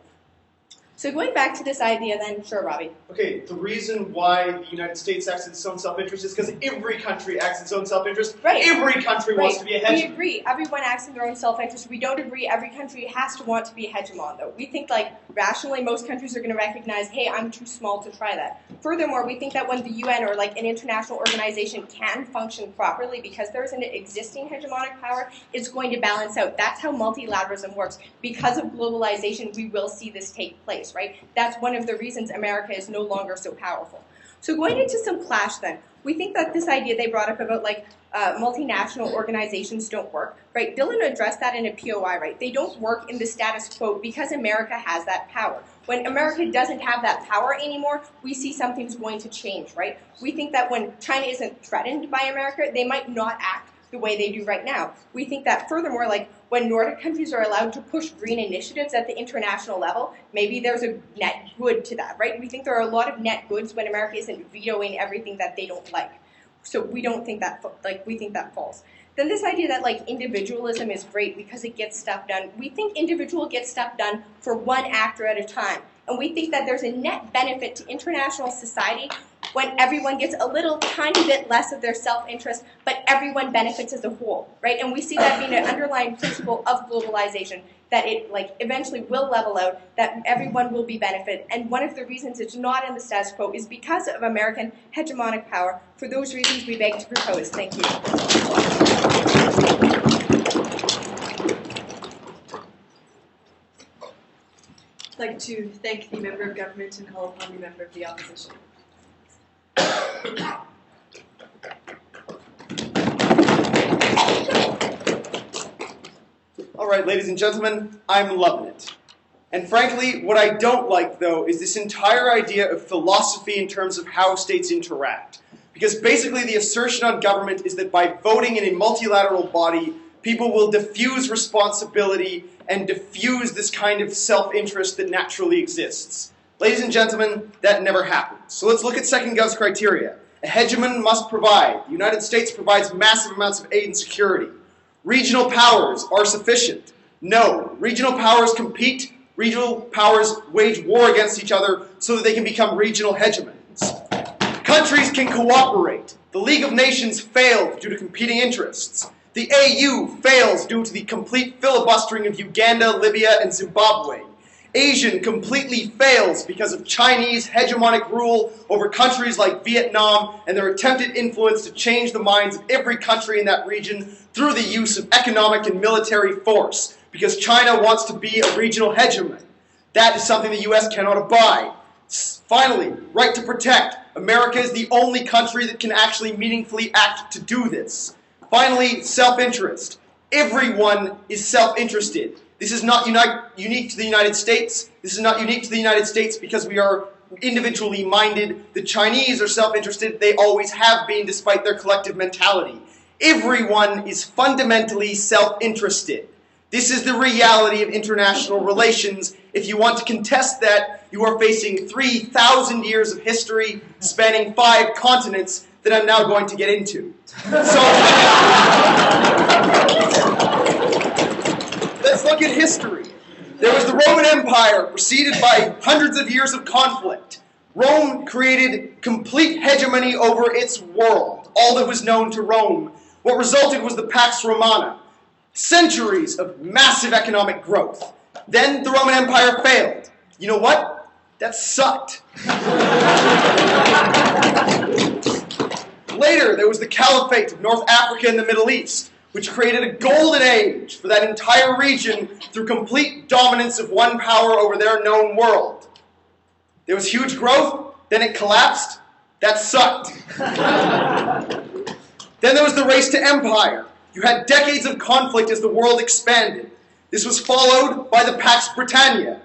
S4: So going back to this idea then, sure, Robbie.
S9: Okay, the reason why the United States acts in its own self-interest is because every country acts in its own self-interest.
S4: Right.
S9: Every country wants to be a hegemon.
S4: We agree. Everyone acts in their own self-interest. We don't agree every country has to want to be a hegemon, though. We think, like, rationally, most countries are going to recognize, hey, I'm too small to try that. Furthermore, we think that when the UN or, like, an international organization can function properly because there's an existing hegemonic power, it's going to balance out. That's how multilateralism works. Because of globalization, we will see this take place. Right? That's one of the reasons America is no longer so powerful. So going into some clash then, we think that this idea they brought up about like multinational organizations don't work, right? Dylan addressed that in a POI, right? They don't work in the status quo because America has that power. When America doesn't have that power anymore, we see something's going to change, right? We think that when China isn't threatened by America, they might not act the way they do right now. We think that furthermore, like when Nordic countries are allowed to push green initiatives at the international level, maybe there's a net good to that, right? We think there are a lot of net goods when America isn't vetoing everything that they don't like. So we don't think that, we think that falls. Then this idea that like individualism is great because it gets stuff done. We think individual gets stuff done for one actor at a time. And we think that there's a net benefit to international society when everyone gets a little tiny bit less of their self-interest, but everyone benefits as a whole, right? And we see that being an underlying principle of globalization, that it like eventually will level out, that everyone will be benefited. And one of the reasons it's not in the status quo is because of American hegemonic power. For those reasons, we beg to propose. Thank you.
S2: I'd like to thank the member of government and call upon the member of the opposition.
S9: All right, ladies and gentlemen, I'm loving it. And frankly, what I don't like, though, is this entire idea of philosophy in terms of how states interact. Because basically the assertion on government is that by voting in a multilateral body, people will diffuse responsibility and diffuse this kind of self-interest that naturally exists. Ladies and gentlemen, that never happens. So let's look at second Gov's criteria. A hegemon must provide. The United States provides massive amounts of aid and security. Regional powers are sufficient. No. Regional powers compete. Regional powers wage war against each other so that they can become regional hegemons. Countries can cooperate. The League of Nations failed due to competing interests. The AU fails due to the complete filibustering of Uganda, Libya, and Zimbabwe. Asian completely fails because of Chinese hegemonic rule over countries like Vietnam and their attempted influence to change the minds of every country in that region through the use of economic and military force, because China wants to be a regional hegemon. That is something the US cannot abide. Finally, right to protect. America is the only country that can actually meaningfully act to do this. Finally, self-interest. Everyone is self-interested. This is not unique to the United States. This is not unique to the United States because we are individually minded. The Chinese are self-interested. They always have been, despite their collective mentality. Everyone is fundamentally self-interested. This is the reality of international relations. If you want to contest that, you are facing 3,000 years of history spanning 5 continents that I'm now going to get into. So, let's look at history. There was the Roman Empire, preceded by hundreds of years of conflict. Rome created complete hegemony over its world, all that was known to Rome. What resulted was the Pax Romana. Centuries of massive economic growth. Then the Roman Empire failed. You know what? That sucked. Later, there was the Caliphate of North Africa and the Middle East, which created a golden age for that entire region through complete dominance of one power over their known world. There was huge growth, then it collapsed. That sucked. Then there was the race to empire. You had decades of conflict as the world expanded. This was followed by the Pax Britannia.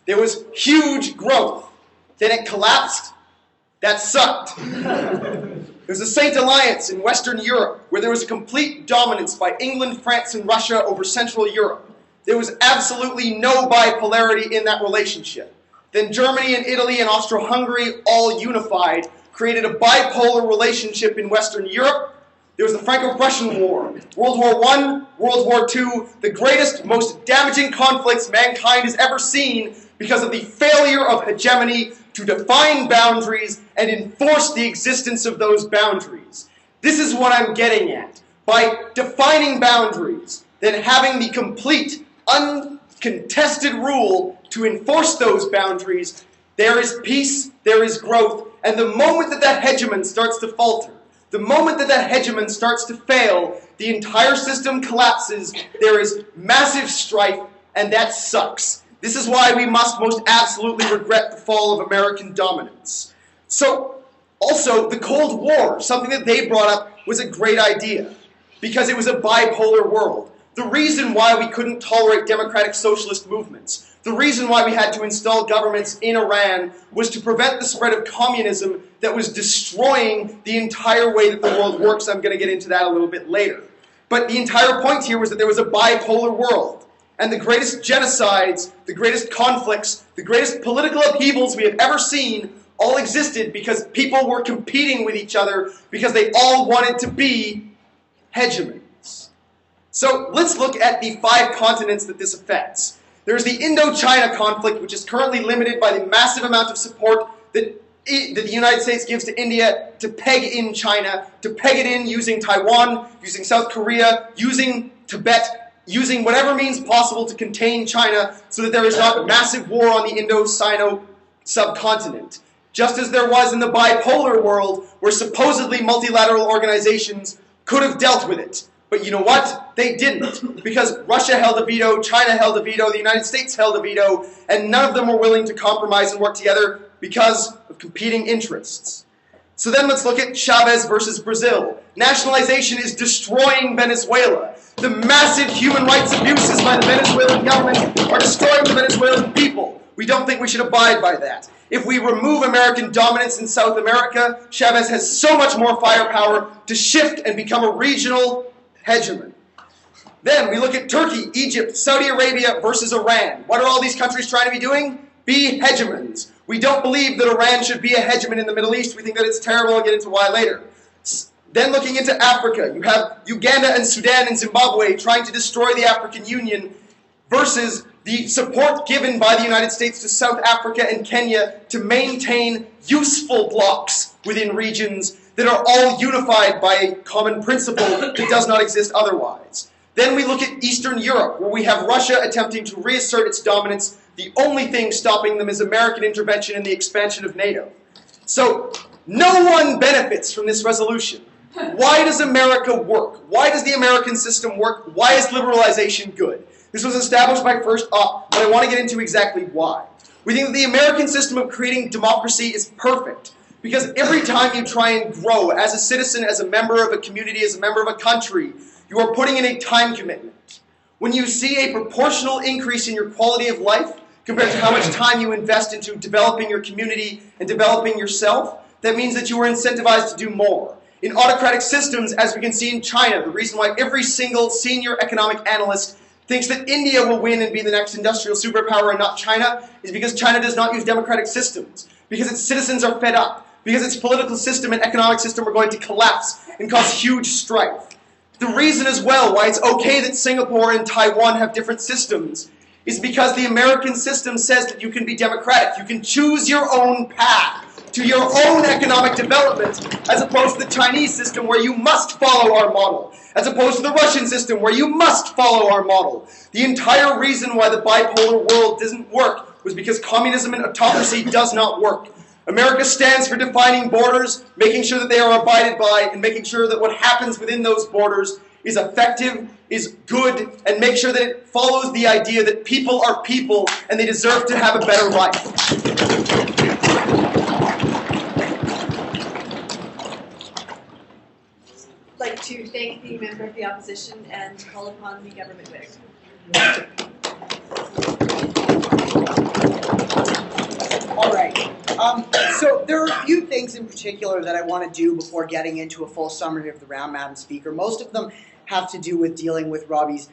S9: There was huge growth. Then it collapsed. That sucked. There was the Saint Alliance in Western Europe, where there was a complete dominance by England, France, and Russia over Central Europe. There was absolutely no bipolarity in that relationship. Then Germany and Italy and Austro-Hungary, all unified, created a bipolar relationship in Western Europe. There was the Franco-Prussian War, World War I, World War II, the greatest, most damaging conflicts mankind has ever seen because of the failure of hegemony to define boundaries and enforce the existence of those boundaries. This is what I'm getting at. By defining boundaries, then having the complete, uncontested rule to enforce those boundaries, there is peace, there is growth, and the moment that that hegemon starts to falter, the moment that that hegemon starts to fail, the entire system collapses, there is massive strife, and that sucks. This is why we must most absolutely regret the fall of American dominance. So, also, the Cold War, something that they brought up, was a great idea, because it was a bipolar world. The reason why we couldn't tolerate democratic socialist movements, the reason why we had to install governments in Iran was to prevent the spread of communism that was destroying the entire way that the world works. I'm going to get into that a little bit later. But the entire point here was that there was a bipolar world. And the greatest genocides, the greatest conflicts, the greatest political upheavals we have ever seen all existed because people were competing with each other because they all wanted to be hegemons. So let's look at the 5 continents that this affects. There's the Indochina conflict, which is currently limited by the massive amount of support that the United States gives to India to peg in China, to peg it in using Taiwan, using South Korea, using Tibet, using whatever means possible to contain China so that there is not a massive war on the Indo-Sino subcontinent. Just as there was in the bipolar world where supposedly multilateral organizations could have dealt with it. But you know what? They didn't. Because Russia held a veto, China held a veto, the United States held a veto, and none of them were willing to compromise and work together because of competing interests. So then let's look at Chavez versus Brazil. Nationalization is destroying Venezuela. The massive human rights abuses by the Venezuelan government are destroying the Venezuelan people. We don't think we should abide by that. If we remove American dominance in South America, Chavez has so much more firepower to shift and become a regional hegemon. Then we look at Turkey, Egypt, Saudi Arabia versus Iran. What are all these countries trying to be doing? Be hegemons. We don't believe that Iran should be a hegemon in the Middle East. We think that it's terrible. I'll get into why later. Then looking into Africa, you have Uganda and Sudan and Zimbabwe trying to destroy the African Union versus the support given by the United States to South Africa and Kenya to maintain useful blocks within regions that are all unified by a common principle that does not exist otherwise. Then we look at Eastern Europe, where we have Russia attempting to reassert its dominance. The only thing stopping them is American intervention and the expansion of NATO. So, no one benefits from this resolution. Why does America work? Why does the American system work? Why is liberalization good? This was established by First Op, but I want to get into exactly why. We think that the American system of creating democracy is perfect, because every time you try and grow as a citizen, as a member of a community, as a member of a country, you are putting in a time commitment. When you see a proportional increase in your quality of life compared to how much time you invest into developing your community and developing yourself, that means that you are incentivized to do more. In autocratic systems, as we can see in China, the reason why every single senior economic analyst thinks that India will win and be the next industrial superpower and not China is because China does not use democratic systems, because its citizens are fed up, because its political system and economic system are going to collapse and cause huge strife. The reason as well why it's okay that Singapore and Taiwan have different systems is because the American system says that you can be democratic. You can choose your own path to your own economic development, as opposed to the Chinese system where you must follow our model, as opposed to the Russian system where you must follow our model. The entire reason why the bipolar world doesn't work was because communism and autocracy does not work. America stands for defining borders, making sure that they are abided by, and making sure that what happens within those borders is effective, is good, and make sure that it follows the idea that people are people and they deserve to have a better life.
S2: I'd like to thank the member of the opposition and call upon the government whip.
S8: All right. So there are a few things in particular that I want to do before getting into a full summary of the round, Madam Speaker. Most of them have to do with dealing with Robbie's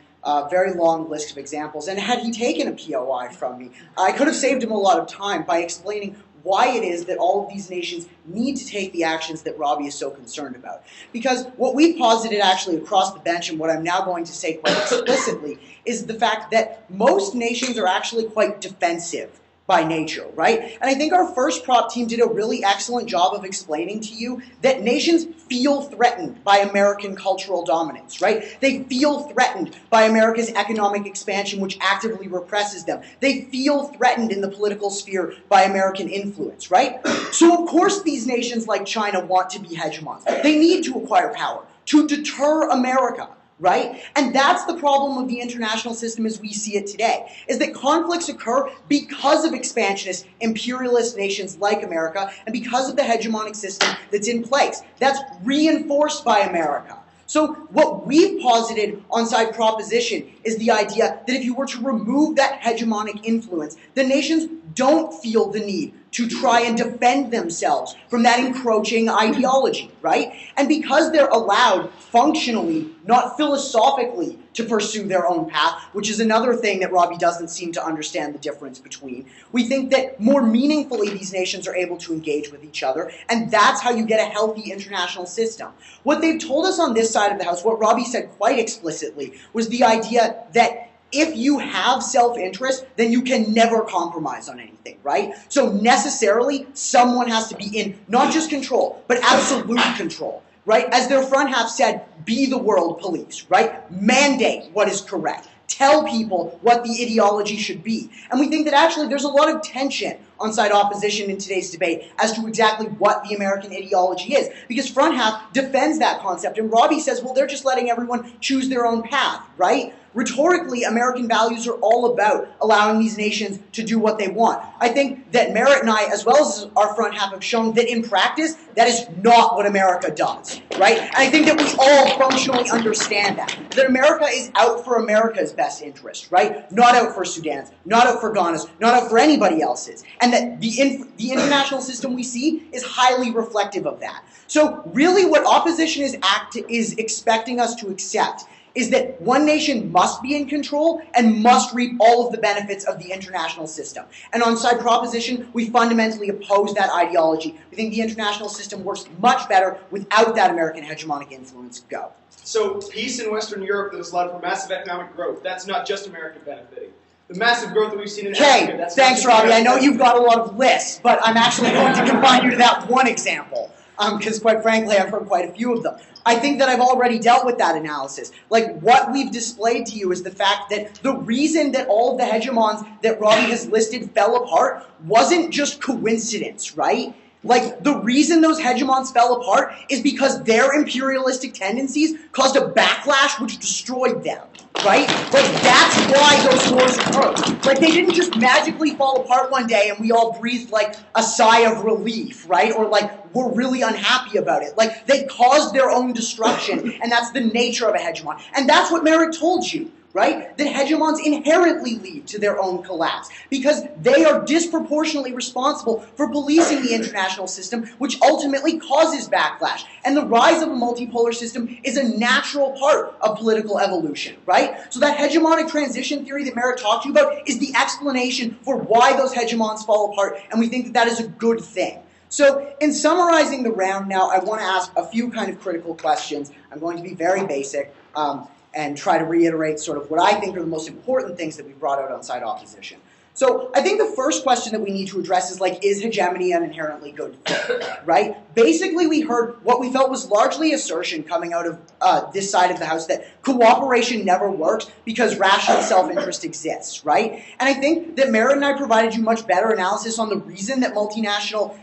S8: very long list of examples. And had he taken a POI from me, I could have saved him a lot of time by explaining why it is that all of these nations need to take the actions that Robbie is so concerned about. Because what we posited actually across the bench, and what I'm now going to say quite explicitly, is the fact that most nations are actually quite defensive by nature, right? And I think our first prop team did a really excellent job of explaining to you that nations feel threatened by American cultural dominance, right? They feel threatened by America's economic expansion, which actively represses them. They feel threatened in the political sphere by American influence, right? So of course these nations like China want to be hegemons. They need to acquire power to deter America, right? And that's the problem of the international system as we see it today, is that conflicts occur because of expansionist, imperialist nations like America, and because of the hegemonic system that's in place. That's reinforced by America. So what we've posited on side proposition is the idea that if you were to remove that hegemonic influence, the nations don't feel the need to try and defend themselves from that encroaching ideology, right? And because they're allowed functionally, not philosophically, to pursue their own path, which is another thing that Robbie doesn't seem to understand the difference between, we think that more meaningfully these nations are able to engage with each other, and that's how you get a healthy international system. What they've told us on this side of the house, what Robbie said quite explicitly, was the idea that if you have self-interest, then you can never compromise on anything, right? So necessarily, someone has to be in not just control, but absolute control, right? As their front half said, be the world police, right? Mandate what is correct. Tell people what the ideology should be. And we think that actually there's a lot of tension on side opposition in today's debate as to exactly what the American ideology is. Because front half defends that concept, and Robbie says, well, they're just letting everyone choose their own path, right? Rhetorically, American values are all about allowing these nations to do what they want. I think that Meritt and I, as well as our front half, have shown that in practice, that is not what America does, right? And I think that we all functionally understand that America is out for America's best interest, right? Not out for Sudan's, not out for Ghana's, not out for anybody else's. And that the international system we see is highly reflective of that. So really what opposition is expecting us to accept is that one nation must be in control and must reap all of the benefits of the international system. And on side proposition, we fundamentally oppose that ideology. We think the international system works much better without that American hegemonic influence. Go.
S9: So peace in Western Europe that has allowed for massive economic growth, that's not just America benefiting. The massive growth that we've seen in Africa, that's not
S8: thanks,
S9: just
S8: Robbie.
S9: America.
S8: I know you've got a lot of lists, but I'm actually going to confine you to that one example. Because quite frankly, I've heard quite a few of them. I think that I've already dealt with that analysis. Like, what we've displayed to you is the fact that the reason that all of the hegemons that Robbie has listed fell apart wasn't just coincidence, right? Like, the reason those hegemons fell apart is because their imperialistic tendencies caused a backlash which destroyed them, right? Like, that's why those wars occurred. Like, they didn't just magically fall apart one day and we all breathed, like, a sigh of relief, right? Or, like, we're really unhappy about it. Like, they caused their own destruction, and that's the nature of a hegemon. And that's what Meritt told you, right? That hegemons inherently lead to their own collapse because they are disproportionately responsible for policing the international system, which ultimately causes backlash. And the rise of a multipolar system is a natural part of political evolution, right? So that hegemonic transition theory that Meritt talked to you about is the explanation for why those hegemons fall apart, and we think that that is a good thing. So in summarizing the round now, I want to ask a few kind of critical questions. I'm going to be very basic and try to reiterate sort of what I think are the most important things that we brought out on side opposition. So I think the first question that we need to address is, like, is hegemony an inherently good thing, right? Basically, we heard what we felt was largely assertion coming out of this side of the house that cooperation never works because rational self-interest exists, right? And I think that Meritt and I provided you much better analysis on the reason that multinational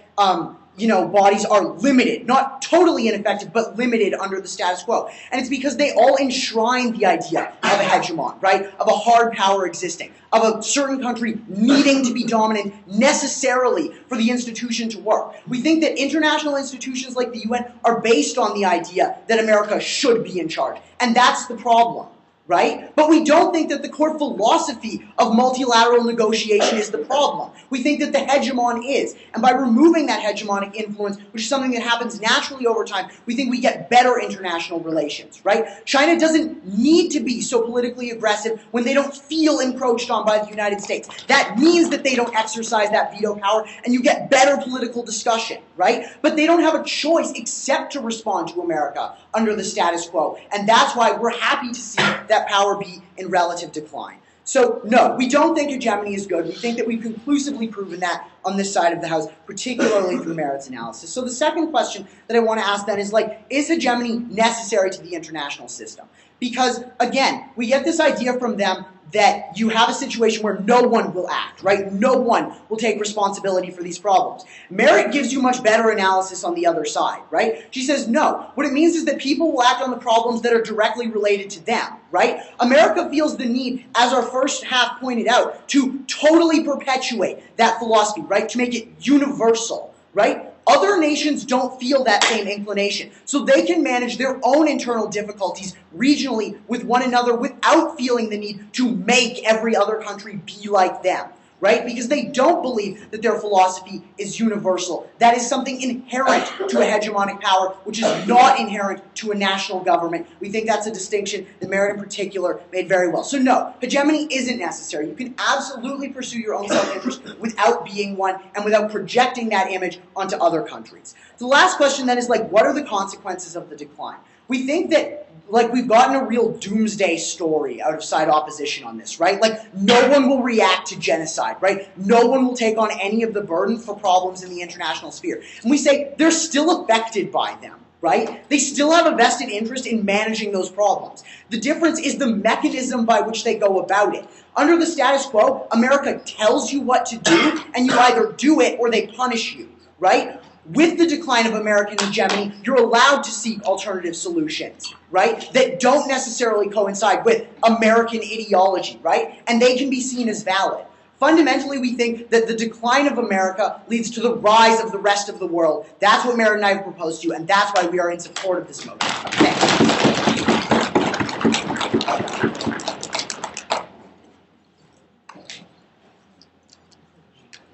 S8: bodies are limited, not totally ineffective, but limited under the status quo. And it's because they all enshrine the idea of a hegemon, right? Of a hard power existing, of a certain country needing to be dominant necessarily for the institution to work. We think that international institutions like the UN are based on the idea that America should be in charge. And that's the problem, right? But we don't think that the core philosophy of multilateral negotiation is the problem. We think that the hegemon is. And by removing that hegemonic influence, which is something that happens naturally over time, we think we get better international relations, right? China doesn't need to be so politically aggressive when they don't feel encroached on by the United States. That means that they don't exercise that veto power, and you get better political discussion, right? But they don't have a choice except to respond to America under the status quo. And that's why we're happy to see that power be in relative decline. So, no, we don't think hegemony is good. We think that we've conclusively proven that on this side of the house, particularly through Meritt's analysis. So the second question that I want to ask then is, like, is hegemony necessary to the international system? Because, again, we get this idea from them that you have a situation where no one will act, right? No one will take responsibility for these problems. Meritt gives you much better analysis on the other side, right? She says, no. What it means is that people will act on the problems that are directly related to them, right? America feels the need, as our first half pointed out, to totally perpetuate that philosophy, right? To make it universal, right? Other nations don't feel that same inclination, so they can manage their own internal difficulties regionally with one another without feeling the need to make every other country be like them, right? Because they don't believe that their philosophy is universal. That is something inherent to a hegemonic power, which is not inherent to a national government. We think that's a distinction that Meritt in particular made very well. So no, hegemony isn't necessary. You can absolutely pursue your own self-interest without being one and without projecting that image onto other countries. The last question then is what are the consequences of the decline? We think that we've gotten a real doomsday story out of side opposition on this, right? No one will react to genocide, right? No one will take on any of the burden for problems in the international sphere. And we say they're still affected by them, right? They still have a vested interest in managing those problems. The difference is the mechanism by which they go about it. Under the status quo, America tells you what to do, and you either do it or they punish you, right? With the decline of American hegemony, you're allowed to seek alternative solutions, right, that don't necessarily coincide with American ideology, right, and they can be seen as valid. Fundamentally, we think that the decline of America leads to the rise of the rest of the world. That's what Meritt and I have proposed to you, and that's why we are in support of this motion. Thanks.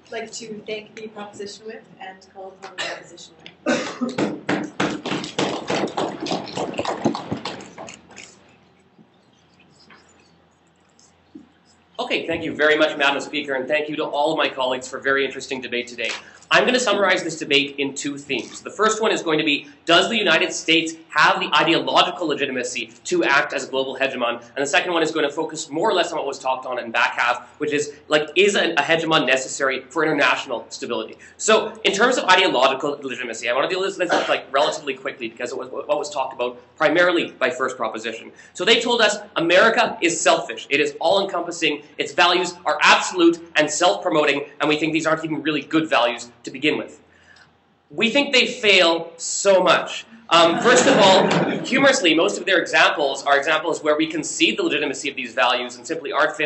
S2: I'd like to thank the proposition whip and call upon the opposition whip.
S6: Okay, thank you very much, Madam Speaker, and thank you to all of my colleagues for a very interesting debate today. I'm going to summarize this debate in two themes. The first one is going to be, does the United States have the ideological legitimacy to act as a global hegemon? And the second one is going to focus more or less on what was talked on in back half, which is, is a hegemon necessary for international stability? So, in terms of ideological legitimacy, I want to deal with this relatively quickly because it was what was talked about primarily by first proposition. So they told us America is selfish. It is all-encompassing. Its values are absolute and self-promoting, and we think these aren't even really good values to begin with. We think they fail so much. First of all, humorously, most of their examples are examples where we concede the legitimacy of these values and simply aren't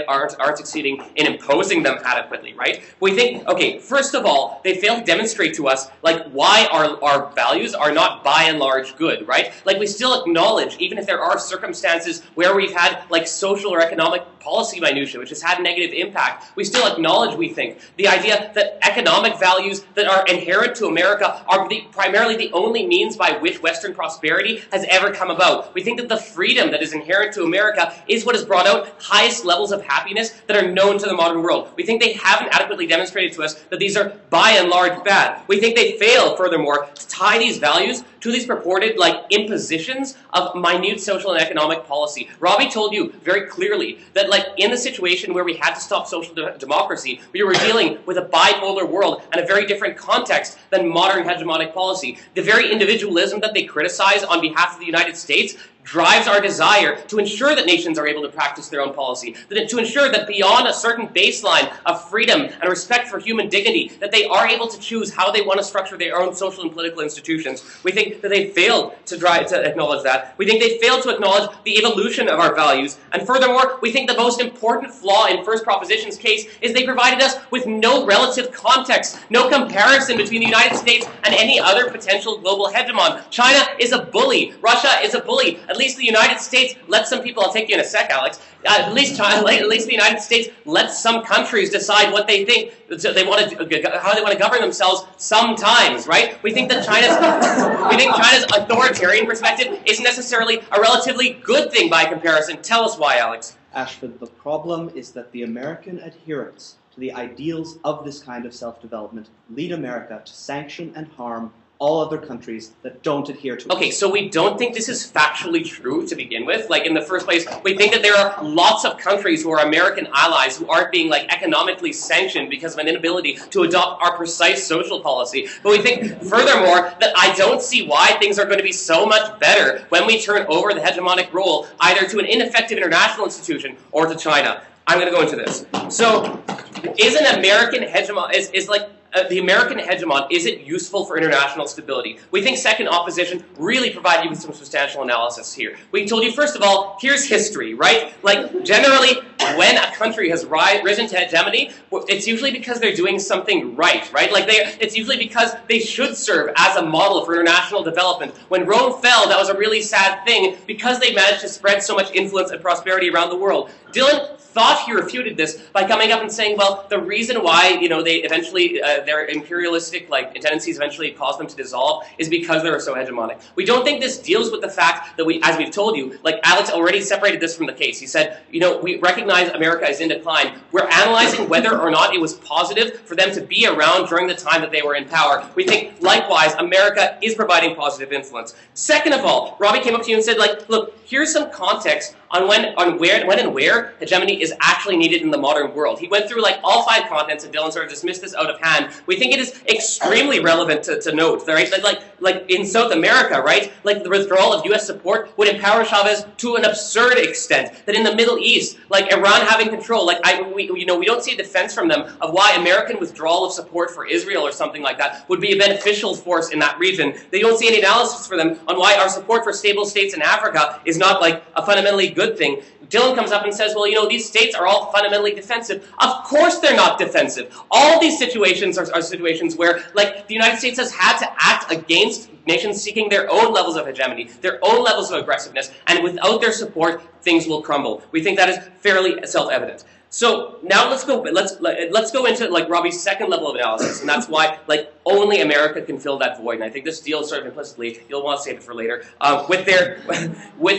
S6: succeeding in imposing them adequately, right? We think, okay, first of all, they fail to demonstrate to us, why our values are not by and large good, right? We still acknowledge, even if there are circumstances where we've had, social or economic policy minutia, which has had a negative impact, we still acknowledge, we think, the idea that economic values that are inherent to America are primarily the only means by which Western prosperity has ever come about. We think that the freedom that is inherent to America is what has brought out highest levels of happiness that are known to the modern world. We think they haven't adequately demonstrated to us that these are by and large bad. We think they fail, furthermore, to tie these values to these purported impositions of minute social and economic policy. Robbie told you very clearly that in the situation where we had to stop social democracy, we were dealing with a bipolar world and a very different context than modern hegemonic policy. The very individualism that they criticize on behalf of the United States drives our desire to ensure that nations are able to practice their own policy, to ensure that beyond a certain baseline of freedom and respect for human dignity, that they are able to choose how they want to structure their own social and political institutions. We think that they failed to acknowledge that. We think they failed to acknowledge the evolution of our values. And furthermore, we think the most important flaw in First Proposition's case is they provided us with no relative context, no comparison between the United States and any other potential global hegemon. China is a bully. Russia is a bully. At least the United States lets some people, I'll take you in a sec, Alex, at least the United States lets some countries decide what they think, how they want to govern themselves sometimes, right? We think that China's authoritarian perspective isn't necessarily a relatively good thing by comparison. Tell us why, Alex.
S3: Ashvin, the problem is that the American adherence to the ideals of this kind of self-development lead America to sanction and harm all other countries that don't adhere to it.
S6: Okay, so we don't think this is factually true to begin with. In the first place, we think that there are lots of countries who are American allies who aren't being, economically sanctioned because of an inability to adopt our precise social policy. But we think, furthermore, that I don't see why things are going to be so much better when we turn over the hegemonic role either to an ineffective international institution or to China. I'm going to go into this. So, is an American hegemon, the American hegemon isn't useful for international stability. We think second opposition really provided you with some substantial analysis here. We told you, first of all, here's history, right? Like, generally, when a country has risen to hegemony, it's usually because they're doing something right? Like, it's usually because they should serve as a model for international development. When Rome fell, that was a really sad thing because they managed to spread so much influence and prosperity around the world. Dylan thought he refuted this by coming up and saying, well, the reason why, they eventually, their imperialistic, tendencies eventually caused them to dissolve is because they were so hegemonic. We don't think this deals with the fact that as we've told you, Alex already separated this from the case. He said, we recognize America is in decline. We're analyzing whether or not it was positive for them to be around during the time that they were in power. We think, likewise, America is providing positive influence. Second of all, Robbie came up to you and said, look, here's some context on when and where hegemony is actually needed in the modern world. He went through all 5 continents, and Dylan sort of dismissed this out of hand. We think it is extremely relevant to note, right? Like in South America, right? The withdrawal of U.S. support would empower Chavez to an absurd extent. That in the Middle East, Iran having control, we don't see a defense from them of why American withdrawal of support for Israel or something like that would be a beneficial force in that region. They don't see any analysis for them on why our support for stable states in Africa is not a fundamentally good thing. Dylan comes up and says, well, these states are all fundamentally defensive. Of course they're not defensive. All these situations are situations where, the United States has had to act against nations seeking their own levels of hegemony, their own levels of aggressiveness, and without their support, things will crumble. We think that is fairly self-evident. So now let's go into Robbie's second level of analysis, and that's why only America can fill that void. And I think this deals sort of implicitly, you'll want to save it for later, with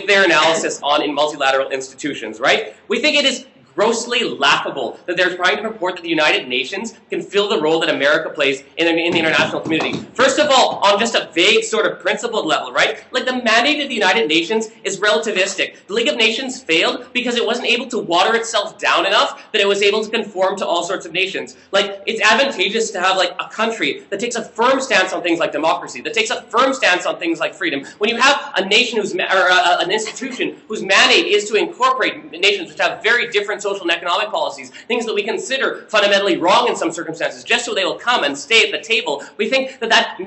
S6: their analysis on multilateral institutions, right? We think it is grossly laughable that they're trying to purport that the United Nations can fill the role that America plays in the international community. First of all, on just a vague sort of principled level, right? The mandate of the United Nations is relativistic. The League of Nations failed because it wasn't able to water itself down enough that it was able to conform to all sorts of nations. It's advantageous to have a country that takes a firm stance on things like democracy, that takes a firm stance on things like freedom. When you have a nation an institution whose mandate is to incorporate nations which have very different social and economic policies, things that we consider fundamentally wrong in some circumstances, just so they will come and stay at the table. We think that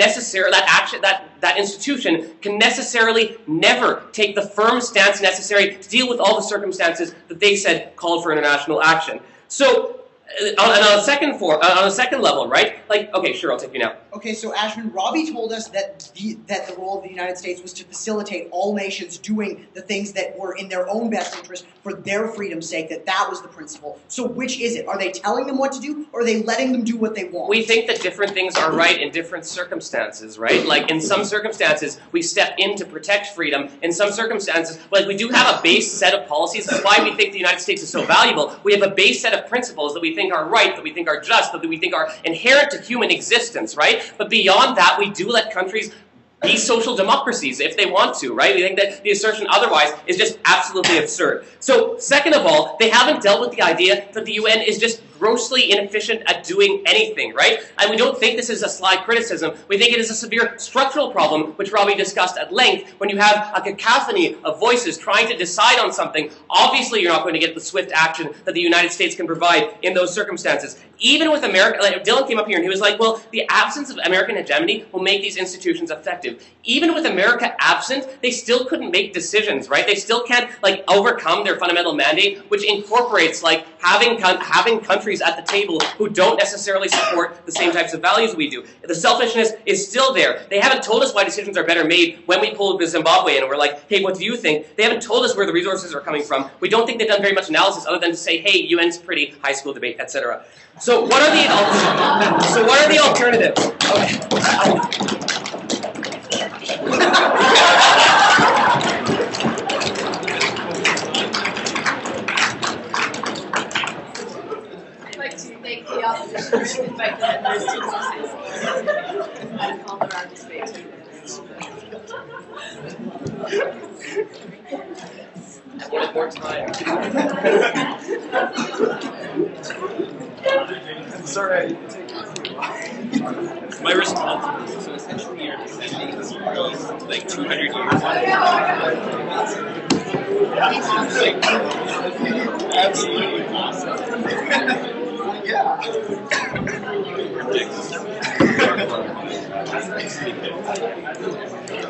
S6: institution can necessarily never take the firm stance necessary to deal with all the circumstances that they said called for international action. So, on a second level, right? Okay, sure, I'll take you now.
S8: Okay, so Ashvin, Robbie told us that the role of the United States was to facilitate all nations doing the things that were in their own best interest for their freedom's sake, that was the principle. So which is it? Are they telling them what to do, or are they letting them do what they want?
S6: We think that different things are right in different circumstances, right? In some circumstances, we step in to protect freedom. In some circumstances, we do have a base set of policies. That's why we think the United States is so valuable. We have a base set of principles that we think are right, that we think are just, that we think are inherent to human existence, right? But beyond that, we do let countries be social democracies if they want to, right? We think that the assertion otherwise is just absolutely absurd. So, second of all, they haven't dealt with the idea that the UN is just grossly inefficient at doing anything, right? And we don't think this is a sly criticism. We think it is a severe structural problem, which Robbie discussed at length. When you have a cacophony of voices trying to decide on something, obviously you're not going to get the swift action that the United States can provide in those circumstances. Even with America, Dylan came up here and he was like, well, the absence of American hegemony will make these institutions effective. Even with America absent, they still couldn't make decisions, right? They still can't, overcome their fundamental mandate, which incorporates, having countries at the table who don't necessarily support the same types of values we do. The selfishness is still there. They haven't told us why decisions are better made when we pulled Zimbabwe and we're like, hey, what do you think? They haven't told us where the resources are coming from. We don't think they've done very much analysis other than to say, hey, UN's pretty, high school debate, etc. So what are the alternatives? Okay.
S2: I'd like to thank the opposition for inviting those two voices and call them out to space.
S6: One more time.
S9: Sorry.
S5: My response. So essentially, you're defending these 200 years.
S9: Absolutely. Yeah.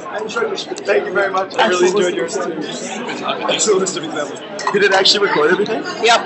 S1: I enjoyed your speech.
S10: Thank you very much. I really enjoyed yours too. Excellent list of examples. Did it actually record everything?
S11: Yep.